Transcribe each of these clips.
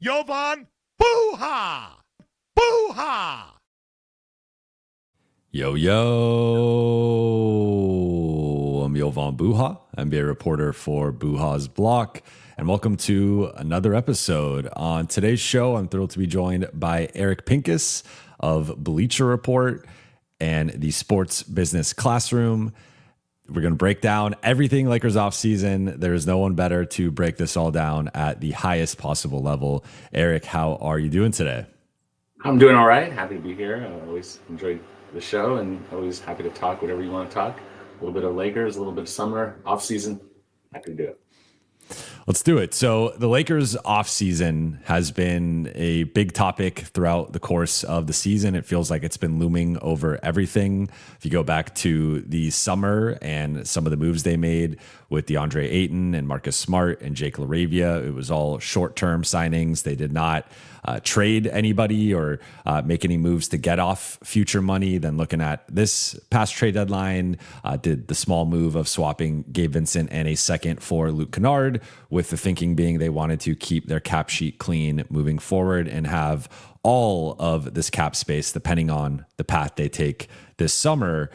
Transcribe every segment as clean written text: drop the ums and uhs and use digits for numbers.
Jovan Buha! Buha! Yo, I'm Jovan Buha, NBA reporter for Buha's Block, and welcome to another episode. On today's show, I'm thrilled to be joined by Eric Pincus of Bleacher Report and the Sports Business Classroom. We're going to break down everything Lakers offseason. There is no one better to break this all down at the highest possible level. Eric, how are you doing today? I'm doing all right. Happy to be here. I always enjoy the show and always happy to talk whatever you want to talk. A little bit of Lakers, a little bit of summer, offseason. Happy to do it. Let's do it. So the Lakers offseason has been a big topic throughout the course of the season. It feels like it's been looming over everything. If you go back to the summer and some of the moves they made with DeAndre Ayton and Marcus Smart and Jake LaRavia, it was all short-term signings. They did not trade anybody or make any moves to get off future money. Then looking at this past trade deadline, did the small move of swapping Gabe Vincent and a second for Luke Kennard, with the thinking being they wanted to keep their cap sheet clean moving forward and have all of this cap space, depending on the path they take this summer,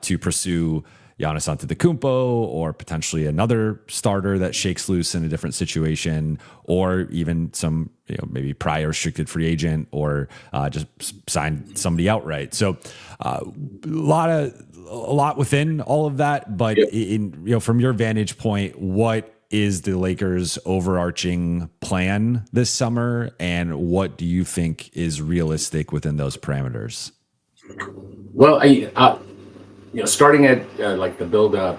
to pursue Giannis Antetokounmpo or potentially another starter that shakes loose in a different situation, or even some, maybe prior restricted free agent, or just sign somebody outright. So a lot within all of that. But from your vantage point, what is the Lakers' overarching plan this summer, and what do you think is realistic within those parameters? Well, starting at like the build up,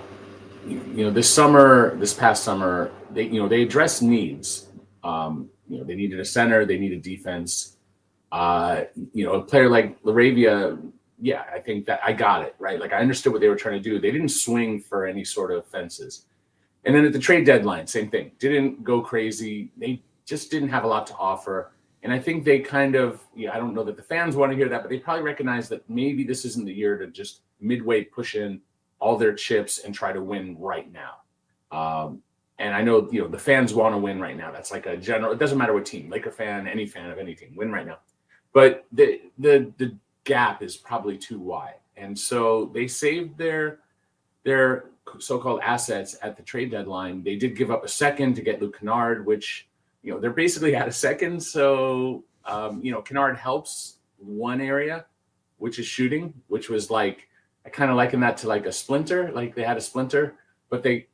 this past summer, they addressed needs. They needed a center, they needed defense. A player like LaRavia, I think that I got it, right? Like I understood what they were trying to do. They didn't swing for any sort of fences. And then at the trade deadline, same thing. Didn't go crazy. They just didn't have a lot to offer. And I think they kind of, I don't know that the fans want to hear that, but they probably recognize that maybe this isn't the year to just midway push in all their chips and try to win right now. And I know, the fans want to win right now. That's like a general, it doesn't matter what team, Laker fan, any fan of anything, win right now. But the gap is probably too wide. And so they saved their so-called assets at the trade deadline. They did give up a second to get Luke Kennard, which, they're basically at a second. So, Kennard helps one area, which is shooting, which was like, I kind of liken that to like a splinter. Like they had a splinter, but they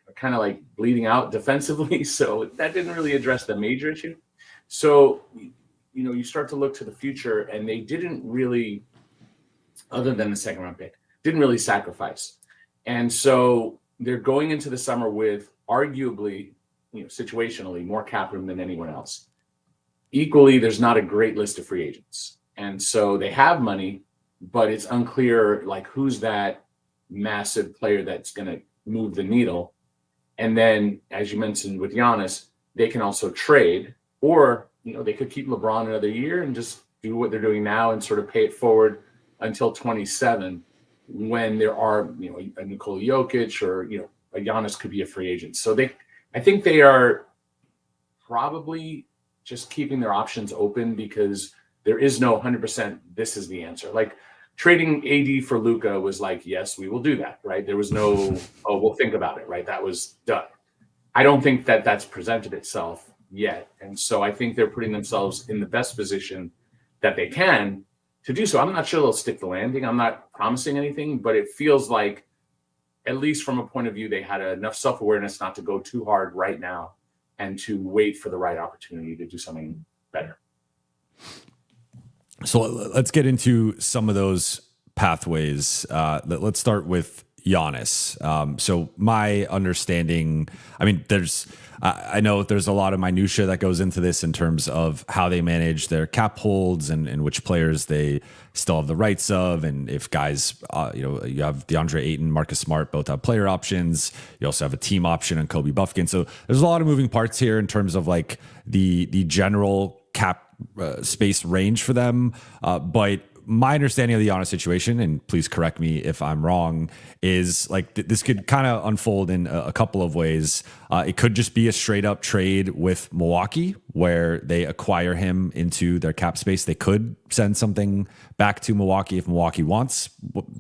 are kind of like bleeding out defensively. So that didn't really address the major issue. So, you start to look to the future, and they didn't really, other than the second round pick, didn't really sacrifice. And so they're going into the summer with arguably, situationally more cap room than anyone else. Equally, there's not a great list of free agents. And so they have money, but it's unclear like who's that massive player that's going to move the needle. And then, as you mentioned with Giannis, they can also trade, or, they could keep LeBron another year and just do what they're doing now and sort of pay it forward until 27. When there are, a Nikola Jokic or, a Giannis could be a free agent. So I think they are probably just keeping their options open, because there is no 100%, this is the answer. Like trading AD for Luka was like, yes, we will do that, right? There was no, we'll think about it, right? That was done. I don't think that that's presented itself yet. And so I think they're putting themselves in the best position that they can to do so. I'm not sure they'll stick the landing. I'm not promising anything, but it feels like, at least from a point of view, they had enough self-awareness not to go too hard right now and to wait for the right opportunity to do something better. So let's get into some of those pathways. Let's start with Giannis. So my understanding, I know there's a lot of minutia that goes into this in terms of how they manage their cap holds and which players they still have the rights of. And if guys, you have DeAndre Ayton, Marcus Smart, both have player options. You also have a team option on Kobe Buffkin. So there's a lot of moving parts here in terms of like the general cap space range for them. But my understanding of the Giannis situation, and please correct me if I'm wrong, is like this could kind of unfold in a couple of ways. It could just be a straight up trade with Milwaukee where they acquire him into their cap space. They could send something back to Milwaukee if Milwaukee wants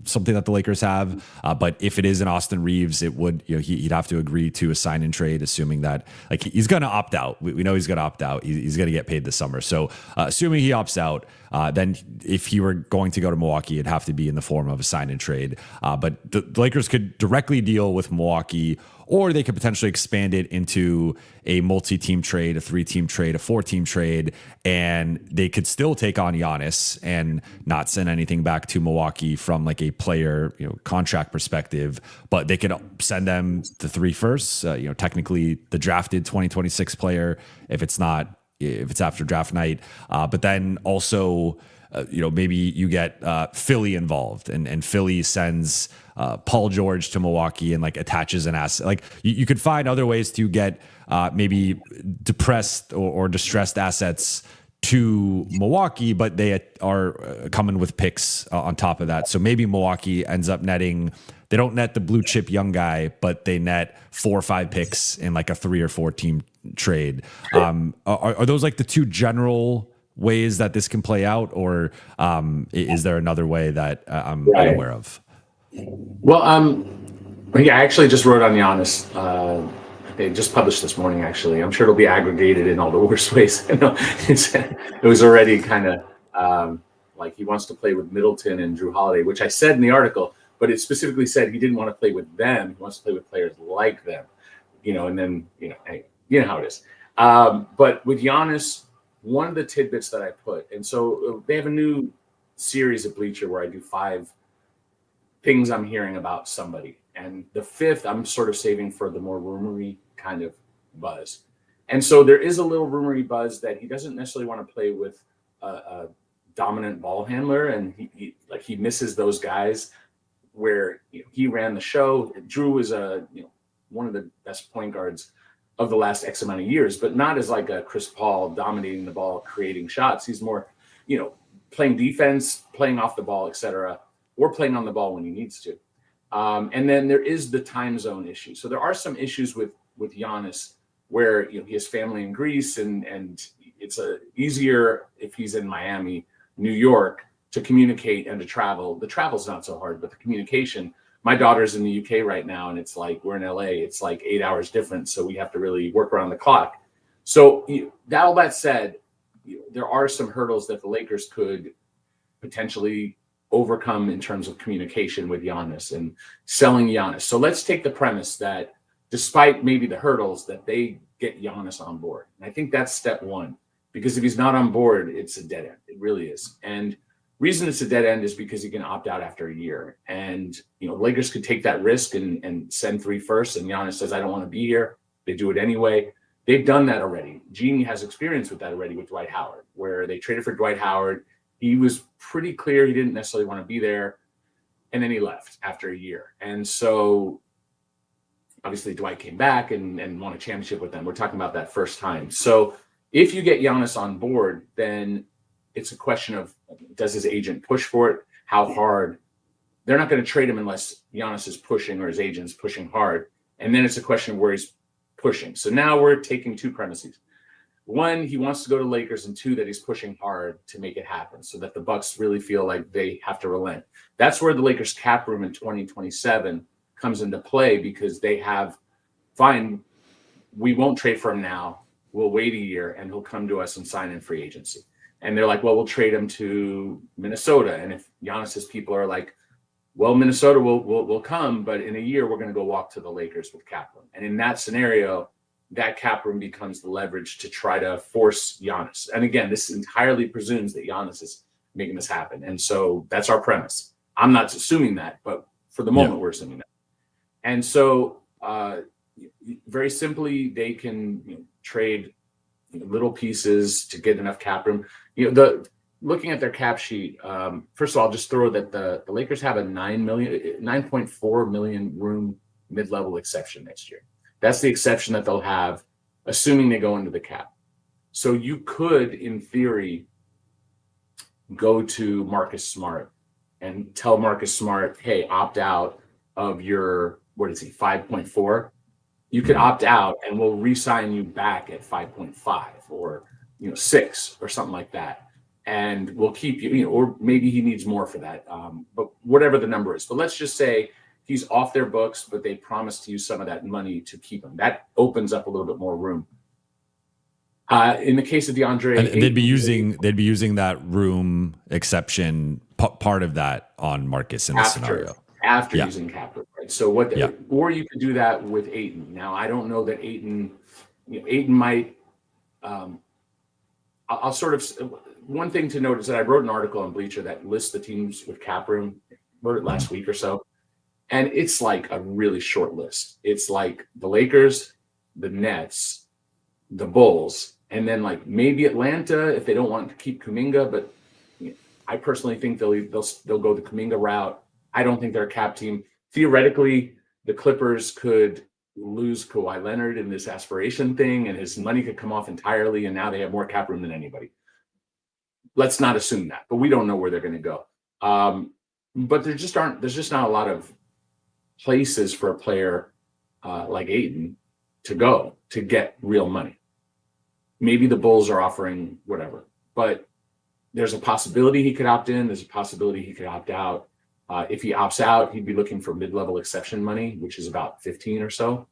something that the Lakers have. But if it is an Austin Reaves, it would, he'd have to agree to a sign and trade, assuming that like he's going to opt out. We know he's going to opt out. He's going to get paid this summer. So assuming he opts out, then if he were going to go to Milwaukee, it'd have to be in the form of a sign and trade. But the Lakers could directly deal with Milwaukee, or they could potentially expand it into a multi-team trade, a 3-team trade, a 4-team trade, and they could still take on Giannis and not send anything back to Milwaukee from like a player, contract perspective, but they could send them the 3 firsts, technically the drafted 2026 player if it's after draft night. But then also, maybe you get Philly involved and Philly sends Paul George to Milwaukee and like attaches an asset. Like you could find other ways to get maybe depressed or distressed assets to Milwaukee, but they are coming with picks on top of that. So maybe Milwaukee ends up netting, they don't net the blue chip young guy, but they net 4 or 5 picks in like a 3 or 4 team trade. Are those like the 2 general ways that this can play out, or is there another way that I'm unaware of? Well, I actually just wrote on Giannis. They just published this morning, actually. I'm sure it'll be aggregated in all the worst ways. It was already kind of like he wants to play with Middleton and Drew Holiday, which I said in the article, but it specifically said he didn't want to play with them. He wants to play with players like them, and then, hey, you know how it is. But with Giannis, one of the tidbits that I put, and so they have a new series of Bleacher where I do 5 things I'm hearing about somebody. And the 5th, I'm sort of saving for the more rumory kind of buzz. And so there is a little rumory buzz that he doesn't necessarily want to play with a dominant ball handler. And he misses those guys where he ran the show. Drew was one of the best point guards of the last X amount of years, but not as like a Chris Paul dominating the ball, creating shots. He's more, playing defense, playing off the ball, etc., or playing on the ball when he needs to. And then there is the time zone issue. So there are some issues with Giannis where he has family in Greece, and it's easier if he's in Miami, New York, to communicate and to travel. The travel's not so hard, but the communication. My daughter's in the UK right now, and it's like we're in LA. It's like 8 hours different, so we have to really work around the clock. So all that said, there are some hurdles that the Lakers could potentially overcome in terms of communication with Giannis and selling Giannis. So let's take the premise that despite maybe the hurdles, that they get Giannis on board. And I think that's step 1, because if he's not on board, it's a dead end. It really is. And reason it's a dead end is because he can opt out after a year. And, Lakers could take that risk and send 3 firsts, and Giannis says, I don't want to be here. They do it anyway. They've done that already. Jeannie has experience with that already with Dwight Howard, where they traded for Dwight Howard. He was pretty clear he didn't necessarily want to be there, and then he left after a year. And so obviously Dwight came back and won a championship with them. We're talking about that first time. So if you get Giannis on board, then it's a question of, does his agent push for it? How hard? They're not going to trade him unless Giannis is pushing or his agent's pushing hard. And then it's a question of where he's pushing. So now we're taking 2 premises. 1, he wants to go to Lakers, and 2, that he's pushing hard to make it happen so that the Bucks really feel like they have to relent. That's where the Lakers cap room in 2027 comes into play, because they have, fine, we won't trade for him now. We'll wait a year and he'll come to us and sign in free agency. And they're like, well, we'll trade him to Minnesota. And if Giannis's people are like, well, Minnesota will come, but in a year we're going to go walk to the Lakers with cap room. And in that scenario, that cap room becomes the leverage to try to force Giannis. And again, this entirely presumes that Giannis is making this happen. And so that's our premise. I'm not assuming that, but for the moment, we're assuming that. And so very simply, they can trade little pieces to get enough cap room. Looking at their cap sheet, first of all, I'll just throw that the Lakers have a 9.4 million room mid-level exception next year. That's the exception that they'll have, assuming they go into the cap. So you could, in theory, go to Marcus Smart and tell Marcus Smart, hey, opt out of your, what is he, 5.4? You could opt out and we'll re-sign you back at 5.5 or 6 or something like that. And we'll keep you, or maybe he needs more for that. But whatever the number is. But let's just say he's off their books, but they promised to use some of that money to keep him. That opens up a little bit more room. In the case of DeAndre, and they'd be using that room exception part of that on Marcus in this scenario after using cap room, right? So or you could do that with Ayton. Now I don't know that Ayton might. I'll sort of, one thing to note is that I wrote an article on Bleacher that lists the teams with cap room. Wrote it last week or so, and it's like a really short list. It's like the Lakers, the Nets, the Bulls. And then like maybe Atlanta if they don't want to keep Kuminga, but I personally think they'll go the Kuminga route. I don't think they're a cap team. Theoretically, the Clippers could lose Kawhi Leonard in this aspiration thing, and his money could come off entirely, and now they have more cap room than anybody. Let's not assume that, but we don't know where they're going to go. But there's just not a lot of places for a player like Ayton to go to get real money. Maybe the Bulls are offering whatever, but there's a possibility he could opt in. There's a possibility he could opt out. If he opts out, he'd be looking for mid-level exception money, which is about 15 or so.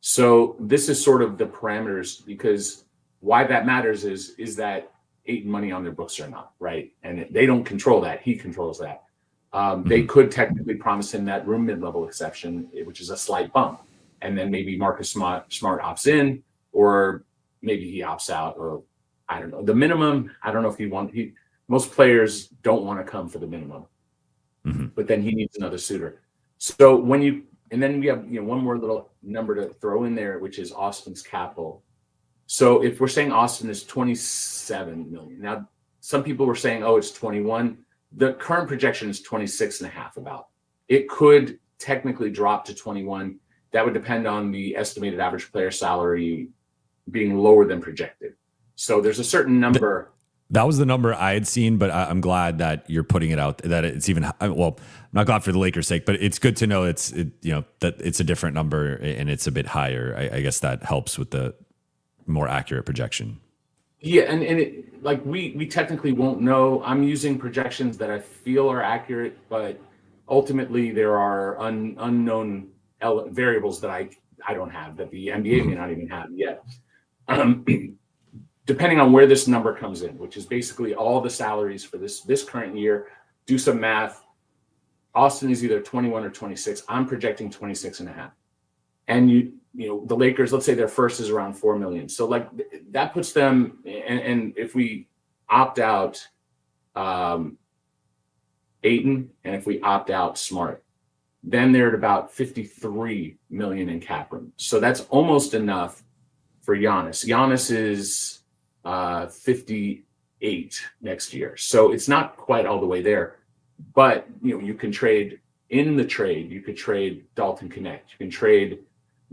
So this is sort of the parameters, because why that matters is that Ayton money on their books or not, right? And they don't control that. He controls that. They could technically promise him that room mid-level exception, which is a slight bump. And then maybe Marcus Smart opts in, or maybe he opts out, or I don't know. The minimum, I don't know if most players don't want to come for the minimum, but then he needs another suitor. So and then we have one more little number to throw in there, which is Austin's capital. So if we're saying Austin is 27 million, now some people were saying, oh, it's 21. The current projection is 26 and a half about. It could technically drop to 21. That would depend on the estimated average player salary being lower than projected. So there's a certain number. That was the number I had seen, but I'm glad that you're putting it out, that it's even, well, I'm not glad for the Lakers' sake, but it's good to know that it's a different number and it's a bit higher. I guess that helps with the more accurate projection. Yeah, and we technically won't know. I'm using projections that I feel are accurate, but ultimately there are unknown variables that I don't have, that the NBA may not even have yet. Depending on where this number comes in, which is basically all the salaries for this current year, do some math. Austin is either 21 or 26. I'm projecting 26 and a half. And the Lakers, let's say their first is around 4 million. So like that puts them, and if we opt out Ayton, and if we opt out Smart, then they're at about 53 million in cap room. So that's almost enough for Giannis. Giannis is 58 next year. So it's not quite all the way there, but you can trade in the trade. You could trade Dalton Connect. You can trade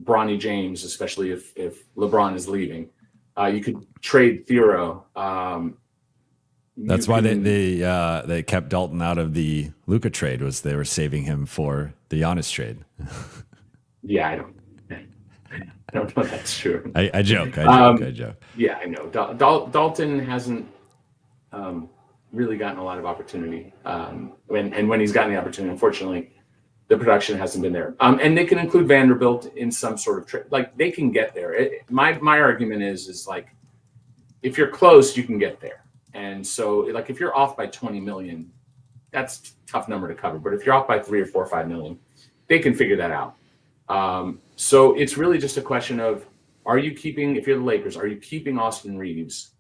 Bronny James, especially if LeBron is leaving. You could trade Theoro. That's why they kept Dalton out of the Luka trade, was they were saving him for the Giannis trade. Yeah, I don't know if that's true. I joke. Yeah, I know. Dalton hasn't really gotten a lot of opportunity. When he's gotten the opportunity, unfortunately, the production hasn't been there. And they can include Vanderbilt in some sort of trade. Like, they can get there. My argument is like, if you're close, you can get there. And so, like, if you're off by 20 million, that's a tough number to cover. But if you're off by 3 or 4 or 5 million, they can figure that out. So it's really just a question of, if you're the Lakers, are you keeping Austin Reaves,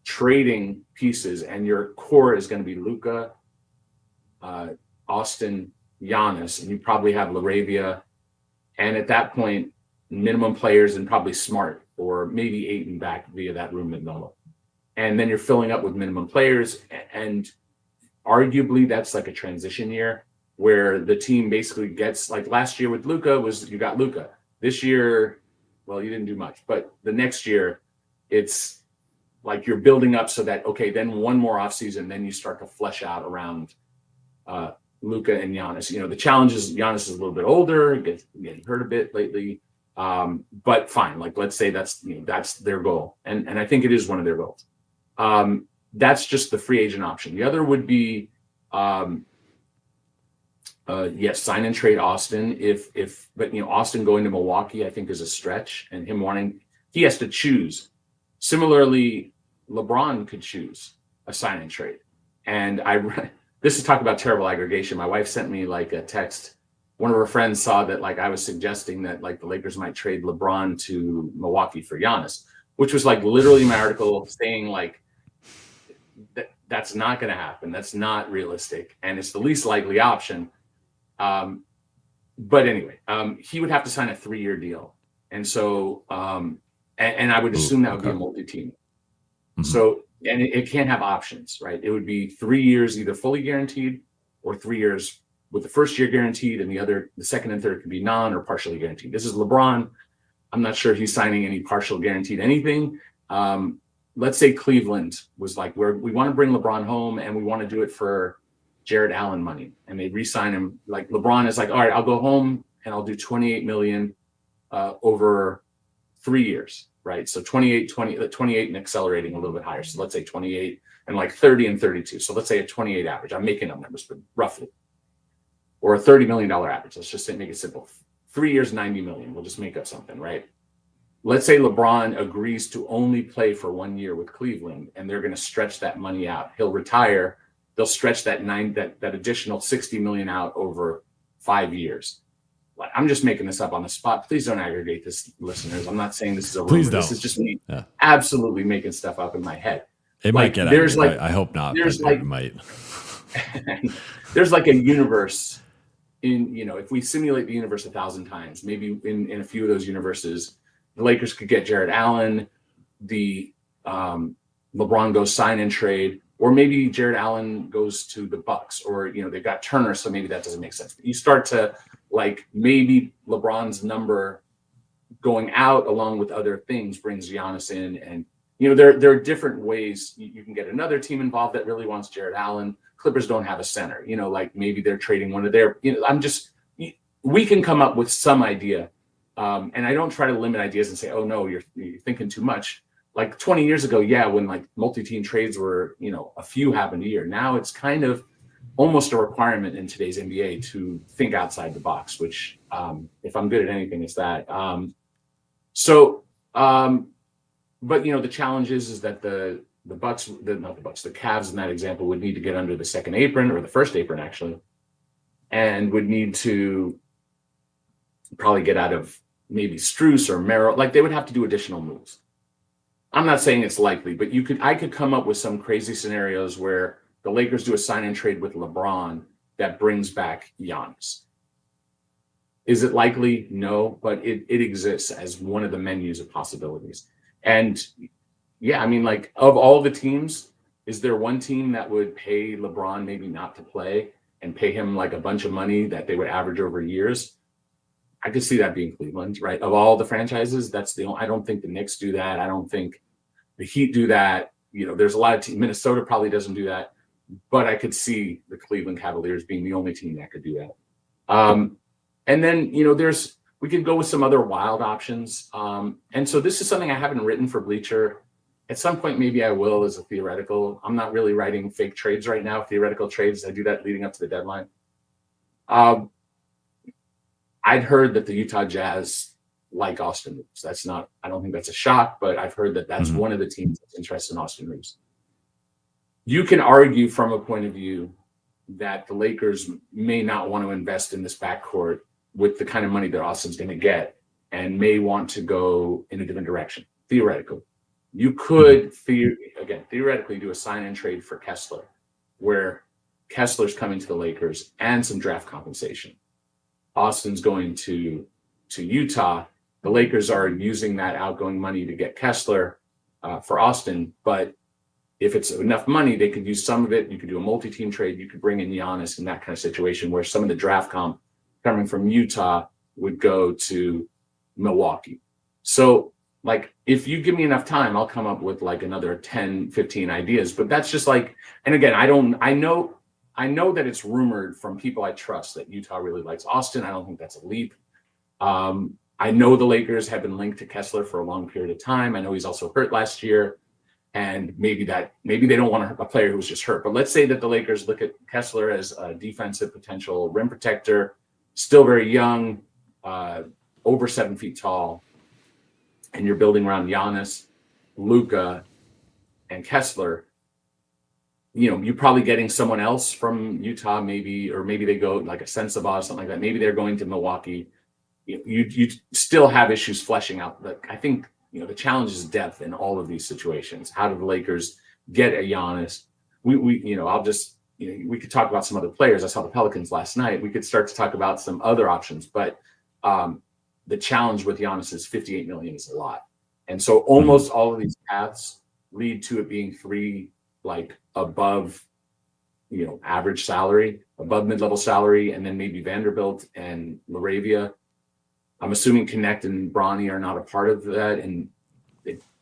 trading pieces, and your core is going to be Luka, Austin, Giannis, and you probably have LaRavia, and at that point, minimum players and probably Smart, or maybe Ayton back via that room mid-level. And then you're filling up with minimum players, and arguably that's like a transition year where the team basically gets, like last year with Luka you got Luka. This year, well, you didn't do much, but the next year it's like you're building up so that, okay, then one more offseason, then you start to flesh out around Luka and Giannis. The challenge is Giannis is a little bit older, getting hurt a bit lately. But fine, like let's say that's their goal. And I think it is one of their goals. That's just the free agent option. The other would be yes, sign and trade Austin. But Austin going to Milwaukee, I think is a stretch, and he has to choose. Similarly, LeBron could choose a sign and trade. And this is talk about terrible aggregation. My wife sent me like a text. One of her friends saw that like I was suggesting that like the Lakers might trade LeBron to Milwaukee for Giannis, which was like literally my article saying like that's not going to happen. That's not realistic, and it's the least likely option. But anyway, he would have to sign a 3-year deal, and so and I would assume that would be a multi-team. Mm-hmm. So and it can't have options, right? It would be 3 years either fully guaranteed or 3 years with the first year guaranteed, and the second and third could be non or partially guaranteed. This is LeBron. I'm not sure he's signing any partial guaranteed anything. Let's say Cleveland was like, we want to bring LeBron home and we want to do it for Jared Allen money, and they re-sign him. Like LeBron is like, all right, I'll go home and I'll do $28 million over 3 years, right? So 28 and accelerating a little bit higher. So let's say 28 and like 30 and 32. So let's say a 28 average. I'm making up numbers, but roughly. Or a $30 million average. Let's just make it simple. 3 years, 90 million. We'll just make up something, right? Let's say LeBron agrees to only play for 1 year with Cleveland, and they're going to stretch that money out. He'll retire. They'll stretch that additional 60 million out over 5 years. Like, I'm just making this up on the spot. Please don't aggregate this, listeners. I'm not saying this is a rumor. Please don't. This is just me absolutely making stuff up in my head. It might get aggregated. I hope not. There's like, it might. There's like a universe in, if we simulate the universe 1,000 times, maybe in a few of those universes, the Lakers could get Jared Allen, the LeBron goes sign and trade, or maybe Jared Allen goes to the Bucks, or they've got Turner, so maybe that doesn't make sense. But you start to like maybe LeBron's number going out along with other things brings Giannis in, and there are different ways you can get another team involved that really wants Jared Allen. Clippers don't have a center, like maybe they're trading one of their. We can come up with some idea. And I don't try to limit ideas and say, oh, no, you're thinking too much. Like 20 years ago, when like multi-team trades were, a few happened a year. Now it's kind of almost a requirement in today's NBA to think outside the box, which if I'm good at anything, it's that. But, the challenge is that the Cavs in that example would need to get under the second apron, or the first apron, actually, and would need to probably get out of maybe Strus or Merrill. Like they would have to do additional moves. I'm not saying it's likely, but I could come up with some crazy scenarios where the Lakers do a sign and trade with LeBron that brings back Giannis. Is it likely? No, but it exists as one of the menus of possibilities. And like of all the teams, is there one team that would pay LeBron maybe not to play and pay him like a bunch of money that they would average over years? I could see that being Cleveland, right? Of all the franchises, that's the only. I don't think the Knicks do that. I don't think the Heat do that. There's a lot of teams. Minnesota probably doesn't do that, but I could see the Cleveland Cavaliers being the only team that could do that. And then we could go with some other wild options. And so this is something I haven't written for Bleacher. At some point, maybe I will as a theoretical. I'm not really writing fake trades right now. Theoretical trades, I do that leading up to the deadline. I'd heard that the Utah Jazz like Austin Reaves. I don't think that's a shock, but I've heard that that's one of the teams that's interested in Austin Reaves. You can argue from a point of view that the Lakers may not want to invest in this backcourt with the kind of money that Austin's going to get, and may want to go in a different direction. Theoretically, you could theoretically do a sign and trade for Kessler, where Kessler's coming to the Lakers and some draft compensation. Austin's going to Utah. The Lakers are using that outgoing money to get Kessler for Austin. But if it's enough money, they could use some of it. You could do a multi-team trade. You could bring in Giannis in that kind of situation where some of the draft comp coming from Utah would go to Milwaukee. So like, if you give me enough time, I'll come up with like another 10, 15 ideas. But that's just like, and again, I know that it's rumored from people I trust that Utah really likes Austin. I don't think that's a leap. I know the Lakers have been linked to Kessler for a long period of time. I know he's also hurt last year, and maybe they don't want a player who's just hurt. But let's say that the Lakers look at Kessler as a defensive potential rim protector, still very young, over 7 feet tall, and you're building around Giannis, Luka, and Kessler. You know, you're probably getting someone else from Utah, maybe, or maybe they go like a Sensabaugh or something like that. Maybe they're going to Milwaukee. You still have issues fleshing out. But I think, you know, the challenge is depth in all of these situations. How do the Lakers get a Giannis? We could talk about some other players. I saw the Pelicans last night. We could start to talk about some other options, but the challenge with Giannis is $58 million is a lot. And so almost all of these paths lead to it being three, like above, you know, average salary, above mid-level salary, and then maybe Vanderbilt and LaRavia. I'm assuming Connect and Bronny are not a part of that, and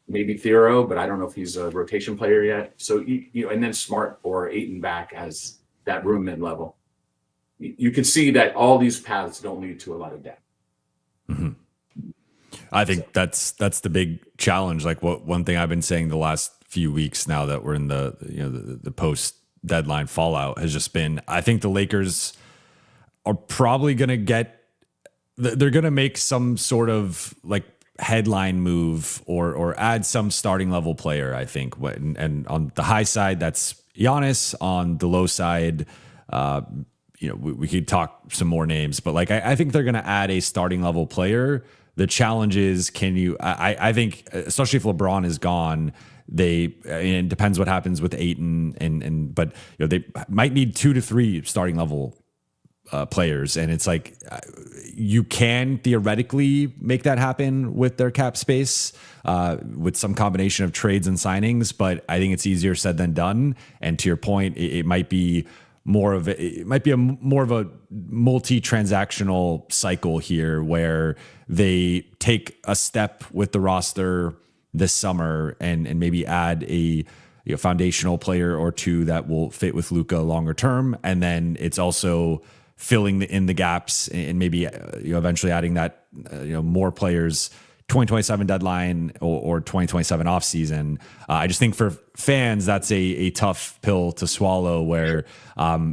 maybe Thero, but I don't know if he's a rotation player yet. So, and then Smart or Ayton back as that room mid-level. You can see that all these paths don't lead to a lot of depth. Mm-hmm. I think that's the big challenge. Like one thing I've been saying the last few weeks now that we're in the post deadline fallout has just been, I think the Lakers are probably going to they're going to make some sort of like headline move or add some starting level player, I think. And on the high side, that's Giannis. On the low side, we could talk some more names, but like, I think they're going to add a starting level player. The challenge is, I think, especially if LeBron is gone, it depends what happens with Ayton but they might need 2 to 3 starting level players. And it's like, you can theoretically make that happen with their cap space, with some combination of trades and signings, but I think it's easier said than done. And to your point, it might be more of a multi-transactional cycle here where they take a step with the roster this summer and maybe add a foundational player or two that will fit with Luka longer term. And then it's also filling in the gaps and maybe eventually adding that more players 2027 deadline or 2027 off season. I just think for fans that's a tough pill to swallow. Where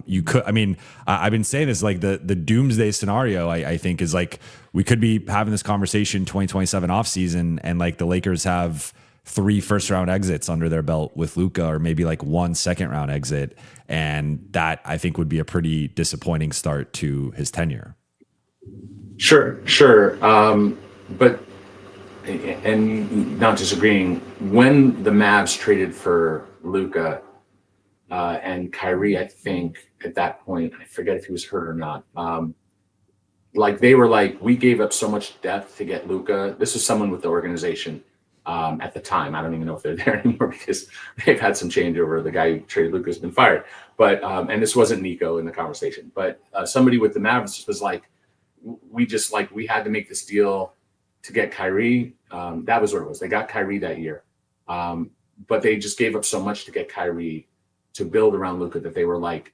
you could, I mean, I've been saying this, like the doomsday scenario. I think is like we could be having this conversation 2027 off season, and like the Lakers have 3 first round exits under their belt with Luka, or maybe like 1 second round exit. And that I think would be a pretty disappointing start to his tenure. Sure. But, and not disagreeing, when the Mavs traded for Luka and Kyrie, I think at that point, I forget if he was hurt or not. Like they were like, we gave up so much depth to get Luka. This was someone with the organization. At the time, I don't even know if they're there anymore because they've had some changeover. The guy who traded Luka has been fired, but and this wasn't Nico in the conversation, but somebody with the Mavs was like, we had to make this deal to get Kyrie. That was what it was. They got Kyrie that year, but they just gave up so much to get Kyrie to build around Luka that they were like,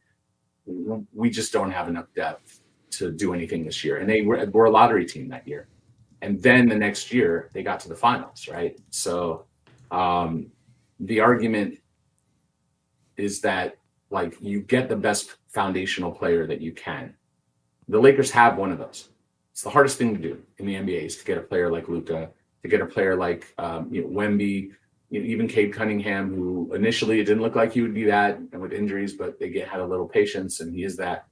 we just don't have enough depth to do anything this year, and they were a lottery team that year. And then the next year they got to the finals, right? So the argument is that like you get the best foundational player that you can. The Lakers have one of those. It's the hardest thing to do in the NBA is to get a player like Luka, to get a player like Wemby, even Cade Cunningham, who initially it didn't look like he would be that, and with injuries, but they had a little patience, and he is that.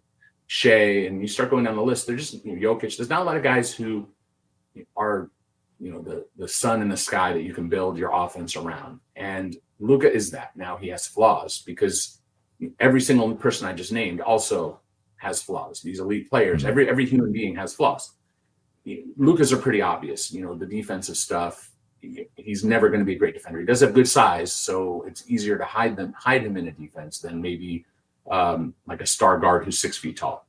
Shea, and you start going down the list. They're just Jokic. There's not a lot of guys who are the sun in the sky that you can build your offense around, and Luka is that. Now he has flaws because every single person I just named also has flaws. These elite players, every human being has flaws. Luka's are pretty obvious. The defensive stuff, he's never going to be a great defender. He does have good size, so it's easier to hide him in a defense than maybe like a star guard who's 6 feet tall.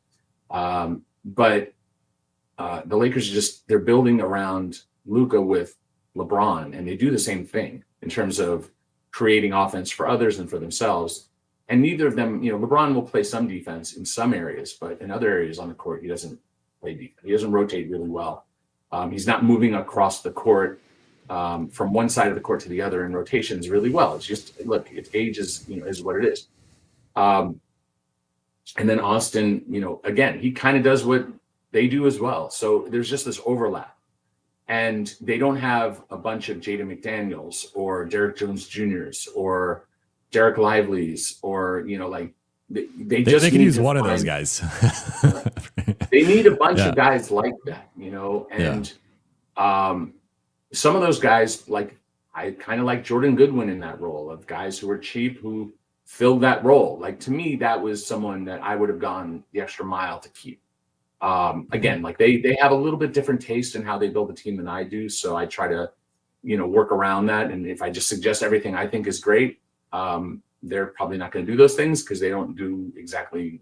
But the Lakers they're building around Luka with LeBron, and they do the same thing in terms of creating offense for others and for themselves. And neither of them, LeBron will play some defense in some areas, but in other areas on the court, he doesn't play defense. He doesn't rotate really well. He's not moving across the court from one side of the court to the other in rotations really well. It's just, look, its age is what it is. And then Austin, again, he kind of does what they do as well. So there's just this overlap. And they don't have a bunch of Jaden McDaniels or Derek Jones Jr.'s or Derek Lively's or, they just can use one of those guys. They need a bunch of guys like that, and some of those guys, I kind of like Jordan Goodwin in that role of guys who are cheap, who filled that role. Like, to me, that was someone that I would have gone the extra mile to keep. Again, they have a little bit different taste in how they build a team than I do. So I try to, work around that. And if I just suggest everything I think is great, they're probably not going to do those things because they don't do exactly,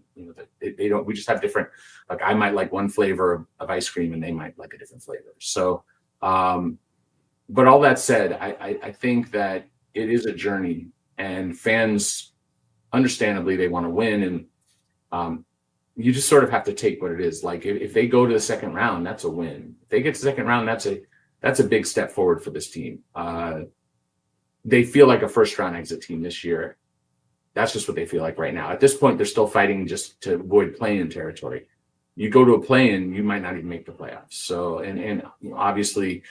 they don't, we just have different, I might like one flavor of ice cream and they might like a different flavor. So, but all that said, I think that it is a journey, and fans, understandably, they want to win. And, you just sort of have to take what it is. Like, if they go to the second round, that's a win. If they get to the second round, that's a big step forward for this team. They feel like a first round exit team this year. That's just what they feel like right now. At this point, they're still fighting just to avoid play-in territory. You go to a play-in, you might not even make the playoffs. So, and obviously,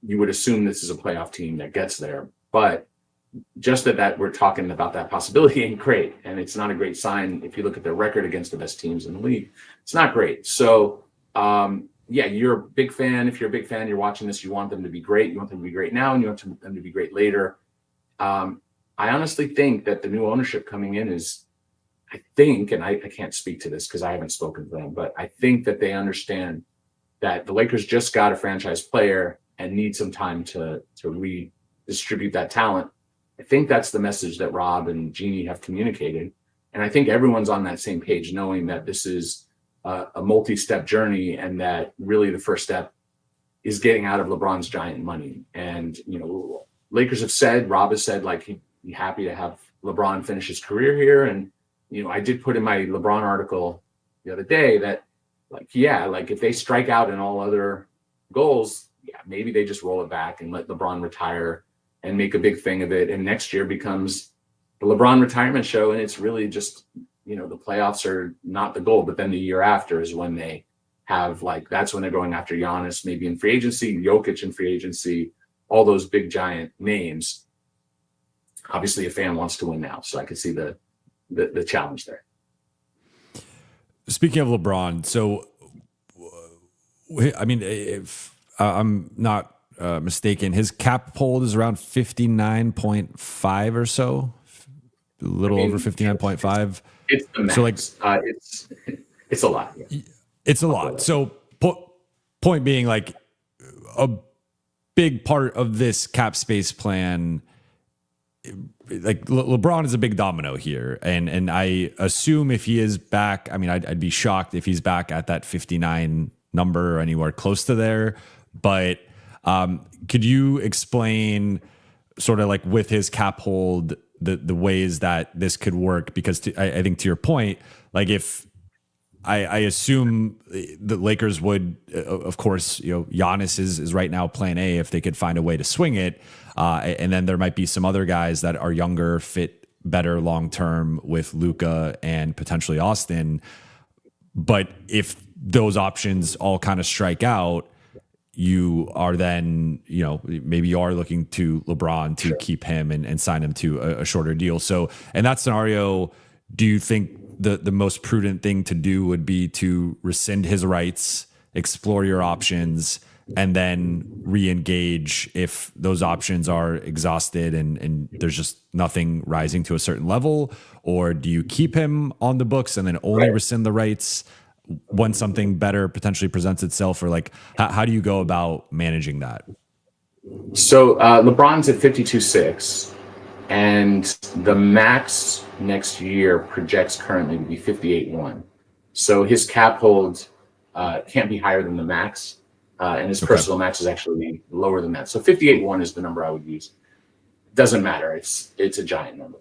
you would assume this is a playoff team that gets there, but just that we're talking about that possibility ain't great. And it's not a great sign. If you look at their record against the best teams in the league, it's not great. So, you're a big fan. If you're a big fan, you're watching this, you want them to be great. You want them to be great now, and you want them to be great later. I honestly think that the new ownership coming in is, I think, and I can't speak to this because I haven't spoken to them, but I think that they understand that the Lakers just got a franchise player and need some time to redistribute that talent. I think that's the message that Rob and Jeannie have communicated. And I think everyone's on that same page, knowing that this is a multi-step journey, and that really the first step is getting out of LeBron's giant money. And, Lakers have said, Rob has said, he'd be happy to have LeBron finish his career here. And, I did put in my LeBron article the other day that, if they strike out in all other goals, maybe they just roll it back and let LeBron retire and make a big thing of it. And next year becomes the LeBron retirement show. And it's really just, the playoffs are not the goal, but then the year after is when they have, that's when they're going after Giannis, maybe in free agency, Jokic in free agency, all those big giant names. Obviously a fan wants to win now. So I could see the challenge there. Speaking of LeBron, so, if I'm not mistaken, his cap hold is around 59.5 or so, a little over 59.5. It's the max. So it's a lot. Yeah. It's a lot. So point being, a big part of this cap space plan, LeBron is a big domino here. And I assume if he is back, I'd be shocked if he's back at that 59 number or anywhere close to there. But could you explain sort of with his cap hold, the ways that this could work? Because I think to your point, if I assume the Lakers would, of course, Giannis is right now plan A if they could find a way to swing it. And then there might be some other guys that are younger, fit better long-term with Luka and potentially Austin. But if those options all kind of strike out, you are then, maybe you are looking to LeBron to keep him and sign him to a shorter deal. So in that scenario, do you think the most prudent thing to do would be to rescind his rights, explore your options, and then re-engage if those options are exhausted and there's just nothing rising to a certain level? Or do you keep him on the books and then only rescind the rights when something better potentially presents itself? Or how do you go about managing that? So LeBron's at 52.6, and the max next year projects currently to be 58.1. So his cap hold can't be higher than the max. and his personal max is actually lower than that. So 58-1 is the number I would use. Doesn't matter. It's a giant number.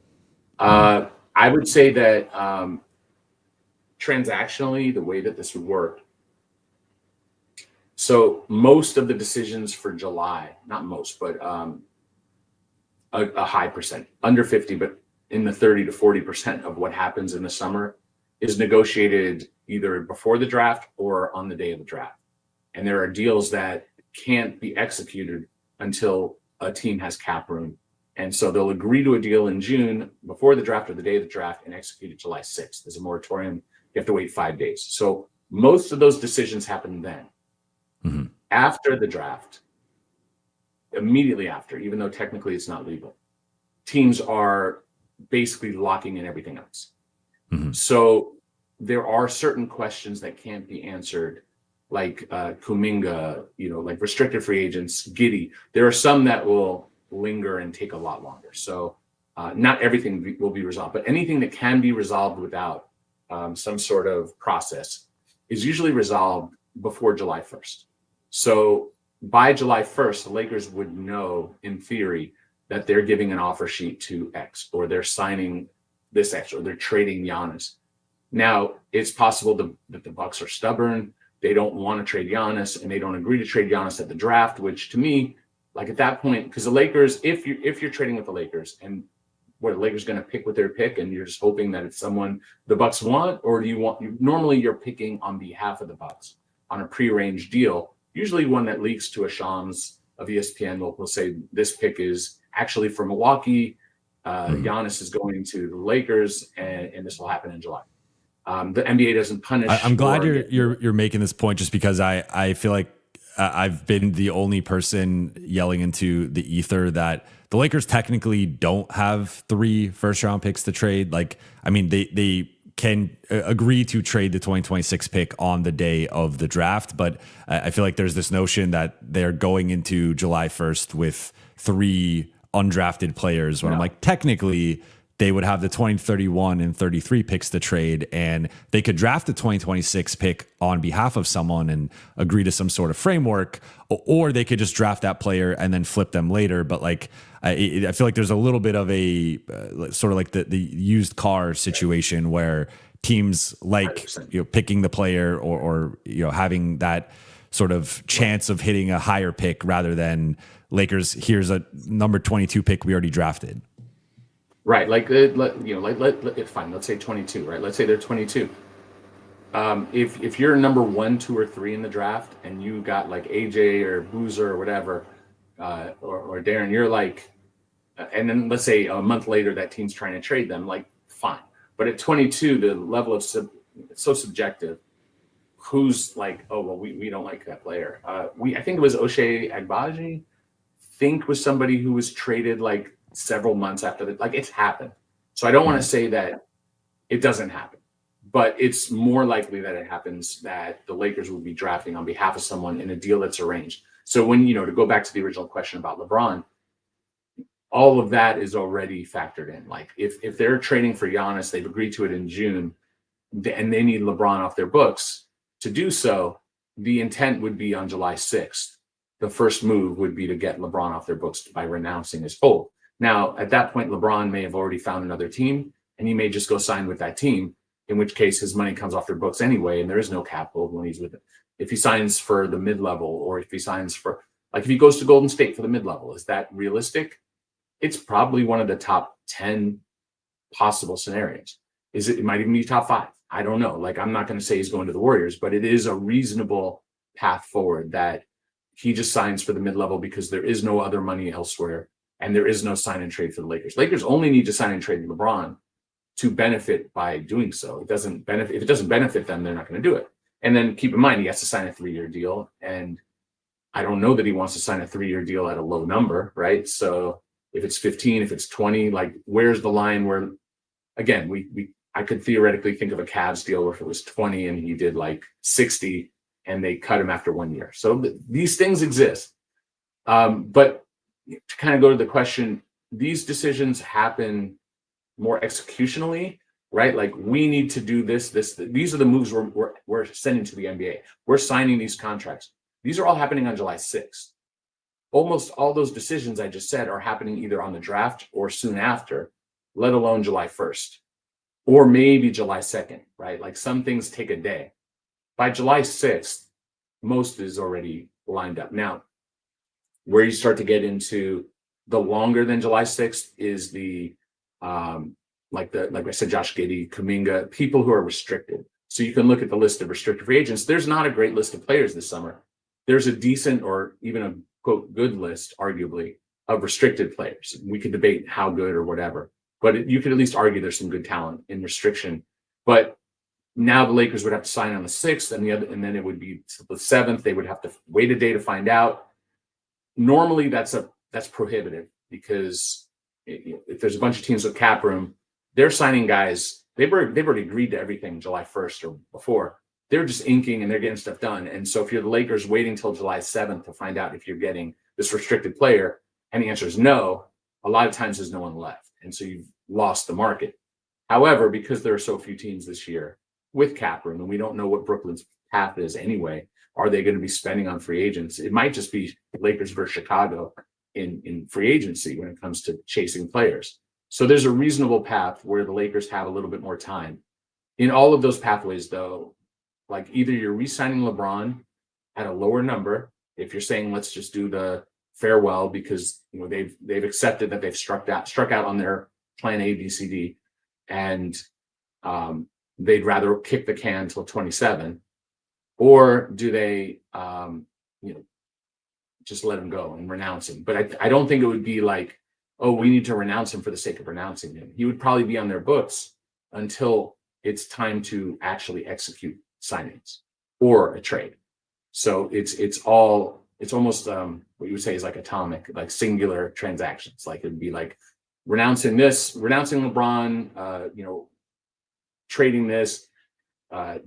I would say that transactionally, the way that this would work. So most of the decisions for July, not most, but a high percent, under 50, but in the 30 to 40% of what happens in the summer is negotiated either before the draft or on the day of the draft. And there are deals that can't be executed until a team has cap room. And so they'll agree to a deal in June before the draft or the day of the draft and execute it July 6th. There's a moratorium. You have to wait 5 days. So most of those decisions happen then. Mm-hmm. After the draft, immediately after, even though technically it's not legal, teams are basically locking in everything else. Mm-hmm. So there are certain questions that can't be answered, like Kuminga, like restricted free agents, Giddey. There are some that will linger and take a lot longer. So not everything will be resolved, but anything that can be resolved without some sort of process is usually resolved before July 1st. So by July 1st, the Lakers would know, in theory, that they're giving an offer sheet to X, or they're signing this X, or they're trading Giannis. Now, it's possible that the Bucks are stubborn. They don't want to trade Giannis, and they don't agree to trade Giannis at the draft, which to me, like at that point, because the Lakers, if you're trading with the Lakers, and where the Lakers going to pick with their pick, and you're just hoping that it's someone the Bucks want, or do you want? Normally, you're picking on behalf of the Bucks on a pre-arranged deal, usually one that leaks to a Shams of ESPN. Will say this pick is actually for Milwaukee. Giannis is going to the Lakers, and this will happen in July. The NBA doesn't punish. I'm glad you're making this point, just because I feel like I've been the only person yelling into the ether that the Lakers technically don't have 3 first-round picks to trade. Like, I mean, they can agree to trade the 2026 pick on the day of the draft, but I feel like there's this notion that they're going into July 1st with 3 undrafted players, when I'm like, technically they would have the 2031 and 33 picks to trade, and they could draft the 2026 pick on behalf of someone and agree to some sort of framework, or they could just draft that player and then flip them later. But like, I feel like there's a little bit of a sort of like the used car situation where teams like, picking the player or having that sort of chance of hitting a higher pick rather than Lakers, here's a number 22 pick we already drafted. Right, fine. Let's say 22. Right, let's say they're 22. If you're number 1, 2, or 3 in the draft, and you got like AJ or Boozer or whatever, or Darren, you're like, and then let's say a month later that team's trying to trade them, like, fine. But at 22, the level of it's so subjective. Who's like, oh well, we don't like that player. I think it was Ochai Agbaji. Think was somebody who was traded like several months after that. Like, it's happened. So I don't want to say that it doesn't happen, but it's more likely that it happens, that the Lakers will be drafting on behalf of someone in a deal that's arranged. So when, to go back to the original question about LeBron, all of that is already factored in. Like, if they're trading for Giannis, they've agreed to it in June, and they need LeBron off their books to do so, the intent would be on July 6th. The first move would be to get LeBron off their books by renouncing his hold. Now, at that point, LeBron may have already found another team, and he may just go sign with that team, in which case his money comes off their books anyway, and there is no cap hold when he's with it. If he signs for the mid-level, or if he signs for, like, if he goes to Golden State for the mid-level, is that realistic? It's probably one of the top 10 possible scenarios. It might even be top 5. I don't know. Like, I'm not going to say he's going to the Warriors, but it is a reasonable path forward that he just signs for the mid-level because there is no other money elsewhere, and there is no sign and trade for the Lakers. Lakers only need to sign and trade LeBron to benefit by doing so. If it doesn't benefit them, they're not going to do it. And then keep in mind, he has to sign a 3-year deal, and I don't know that he wants to sign a 3-year deal at a low number, right? So if it's 15, if it's 20, like, where's the line where, again, I could theoretically think of a Cavs deal where if it was 20 and he did like 60 and they cut him after 1 year. So these things exist. But to kind of go to the question, these decisions happen more executionally, right? Like, we need to do this. These are the moves we're sending to the NBA. We're signing these contracts. These are all happening on July 6th. Almost all those decisions I just said are happening either on the draft or soon after, let alone July 1st, or maybe July 2nd, right? Like some things take a day. By July 6th, most is already lined up. Now, where you start to get into the longer than July 6th is the like I said, Josh Giddey, Kuminga, people who are restricted. So you can look at the list of restricted free agents. There's not a great list of players this summer. There's a decent or even a quote good list, arguably, of restricted players. We could debate how good or whatever, but you could at least argue there's some good talent in restriction. But now the Lakers would have to sign on the 6th, and then it would be the 7th. They would have to wait a day to find out. Normally, that's prohibitive because if there's a bunch of teams with cap room, they're signing guys. They've already agreed to everything July 1st or before. They're just inking and they're getting stuff done. And so if you're the Lakers waiting till July 7th to find out if you're getting this restricted player, and the answer is no, a lot of times there's no one left. And so you've lost the market. However, because there are so few teams this year with cap room, and we don't know what Brooklyn's path is anyway, are they going to be spending on free agents? It might just be Lakers versus Chicago in free agency when it comes to chasing players. So there's a reasonable path where the Lakers have a little bit more time. In all of those pathways, though, like either you're re-signing LeBron at a lower number, if you're saying let's just do the farewell because they've accepted that they've struck out on their plan A, B, C, D, and they'd rather kick the can till 27, or do they just let him go and renounce him? But I don't think it would be like, oh, we need to renounce him for the sake of renouncing him. He would probably be on their books until it's time to actually execute signings or a trade. So it's almost what you would say is like atomic, like singular transactions. Like it'd be like renouncing LeBron, trading this, or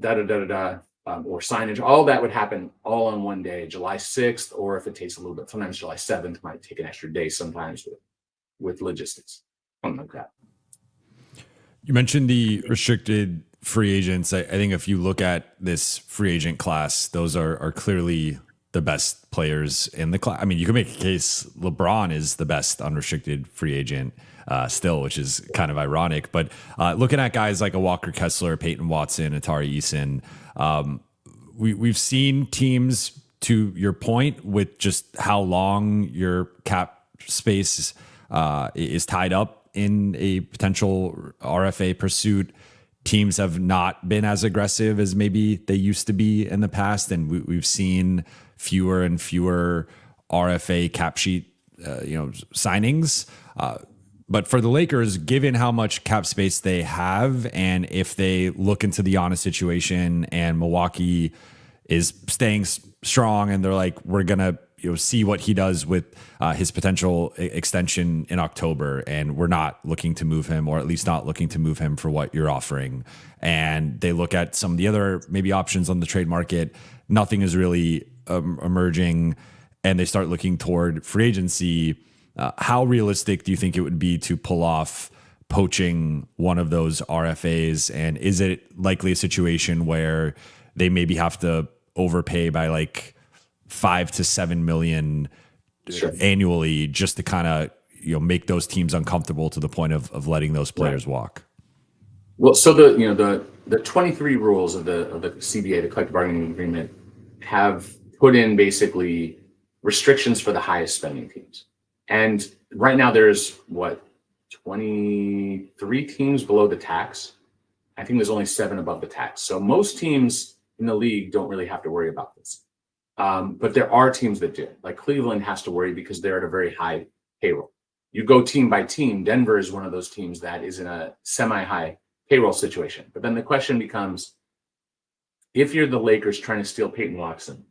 signage. All that would happen all on one day, July 6th, or if it takes a little bit, sometimes July 7th might take an extra day sometimes with logistics, something like that. You mentioned the restricted free agents. I think if you look at this free agent class, those are clearly the best players in the class. I mean, you can make a case LeBron is the best unrestricted free agent still, which is kind of ironic. But looking at guys like a Walker Kessler, Peyton Watson, Atari Eason, we've seen teams, to your point, with just how long your cap space is tied up in a potential RFA pursuit. Teams have not been as aggressive as maybe they used to be in the past, and we've seen fewer and fewer RFA cap sheet signings. But for the Lakers, given how much cap space they have, and if they look into the Giannis situation and Milwaukee is staying strong and they're like, we're going to see what he does with his potential extension in October, and we're not looking to move him, or at least not looking to move him for what you're offering. And they look at some of the other maybe options on the trade market. Nothing is really emerging, and they start looking toward free agency. How realistic do you think it would be to pull off poaching one of those RFAs? And is it likely a situation where they maybe have to overpay by like $5 to $7 million annually just to kind of make those teams uncomfortable to the point of letting those players walk? Well, so the 23 rules of the CBA, the collective bargaining agreement, have put in basically restrictions for the highest spending teams. And right now there's 23 teams below the tax. I think there's only 7 above the tax. So most teams in the league don't really have to worry about this. But there are teams that do. Like Cleveland has to worry because they're at a very high payroll. You go team by team. Denver is one of those teams that is in a semi-high payroll situation. But then the question becomes, if you're the Lakers trying to steal Peyton Watson,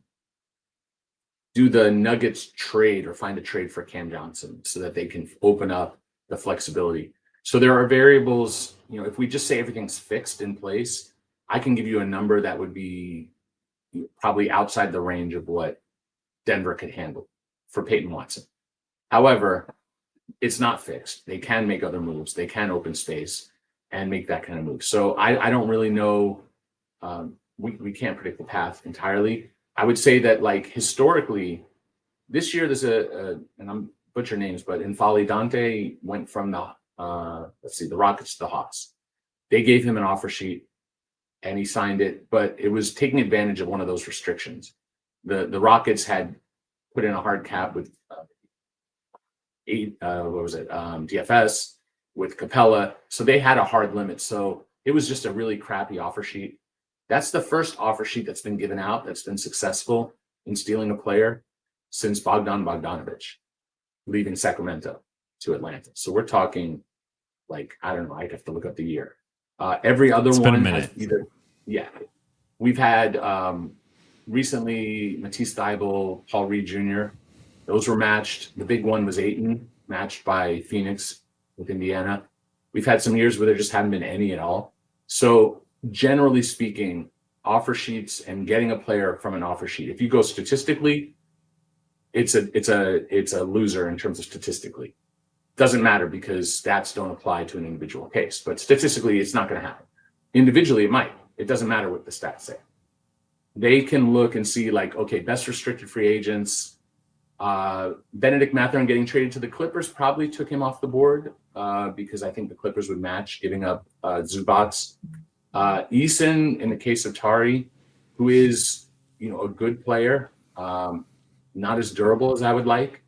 do the Nuggets trade or find a trade for Cam Johnson so that they can open up the flexibility? So there are variables. If we just say everything's fixed in place, I can give you a number that would be probably outside the range of what Denver could handle for Peyton Watson. However, it's not fixed. They can make other moves. They can open space and make that kind of move. So I don't really know. We can't predict the path entirely. I would say that like historically, this year there's and I'm butcher names, but Infali Dante went from the the Rockets to the Hawks. They gave him an offer sheet and he signed it, but it was taking advantage of one of those restrictions. The Rockets had put in a hard cap with DFS with Capella, so they had a hard limit. So it was just a really crappy offer sheet. That's the first offer sheet that's been given out that's been successful in stealing a player since Bogdan Bogdanovic leaving Sacramento to Atlanta. So we're talking like, I don't know, I'd have to look up the year. Every other one has either, we've had recently Matisse Thybulle, Paul Reed Jr. Those were matched. The big one was Ayton, matched by Phoenix with Indiana. We've had some years where there just haven't been any at all. So generally speaking, offer sheets and getting a player from an offer sheet, if you go statistically, it's a loser in terms of statistically. Doesn't matter because stats don't apply to an individual case, but statistically, it's not going to happen. Individually, it might. It doesn't matter what the stats say. They can look and see like, okay, best restricted free agents. Benedict Mathurin getting traded to the Clippers probably took him off the board because I think the Clippers would match giving up Zubac. Eason, in the case of Tari, who is, a good player, not as durable as I would like.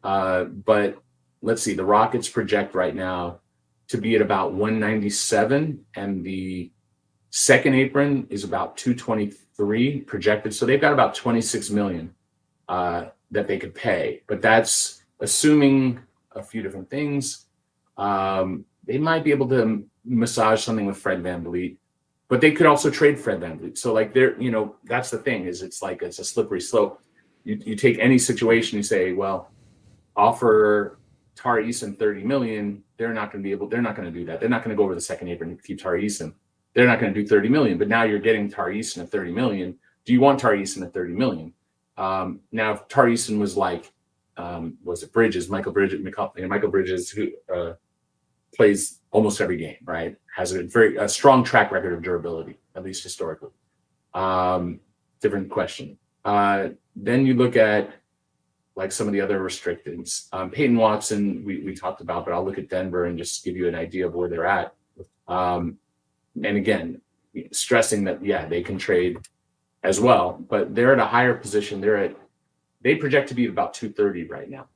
But let's see, the Rockets project right now to be at about 197, and the second apron is about 223 projected. So they've got about 26 million that they could pay, but that's assuming a few different things. They might be able to massage something with Fred VanVleet, but they could also trade Fred VanVleet. So like that's the thing, is it's a slippery slope. You take any situation, you say, well, offer Tari Eason 30 million. They're not going to do that. They're not going to go over the second apron to keep Tari Eason. They're not going to do 30 million, but now you're getting Tari Eason at 30 million. Do you want Tari Eason at 30 million? Now, if Tari Eason was like, was it Bridges, Michael Bridges, who plays almost every game, right? Has a strong track record of durability, at least historically. Different question. Then you look at like some of the other restricteds. Peyton Watson, we talked about, but I'll look at Denver and just give you an idea of where they're at. And again, stressing that, they can trade as well, but they're at a higher position. They project to be about 230 right now.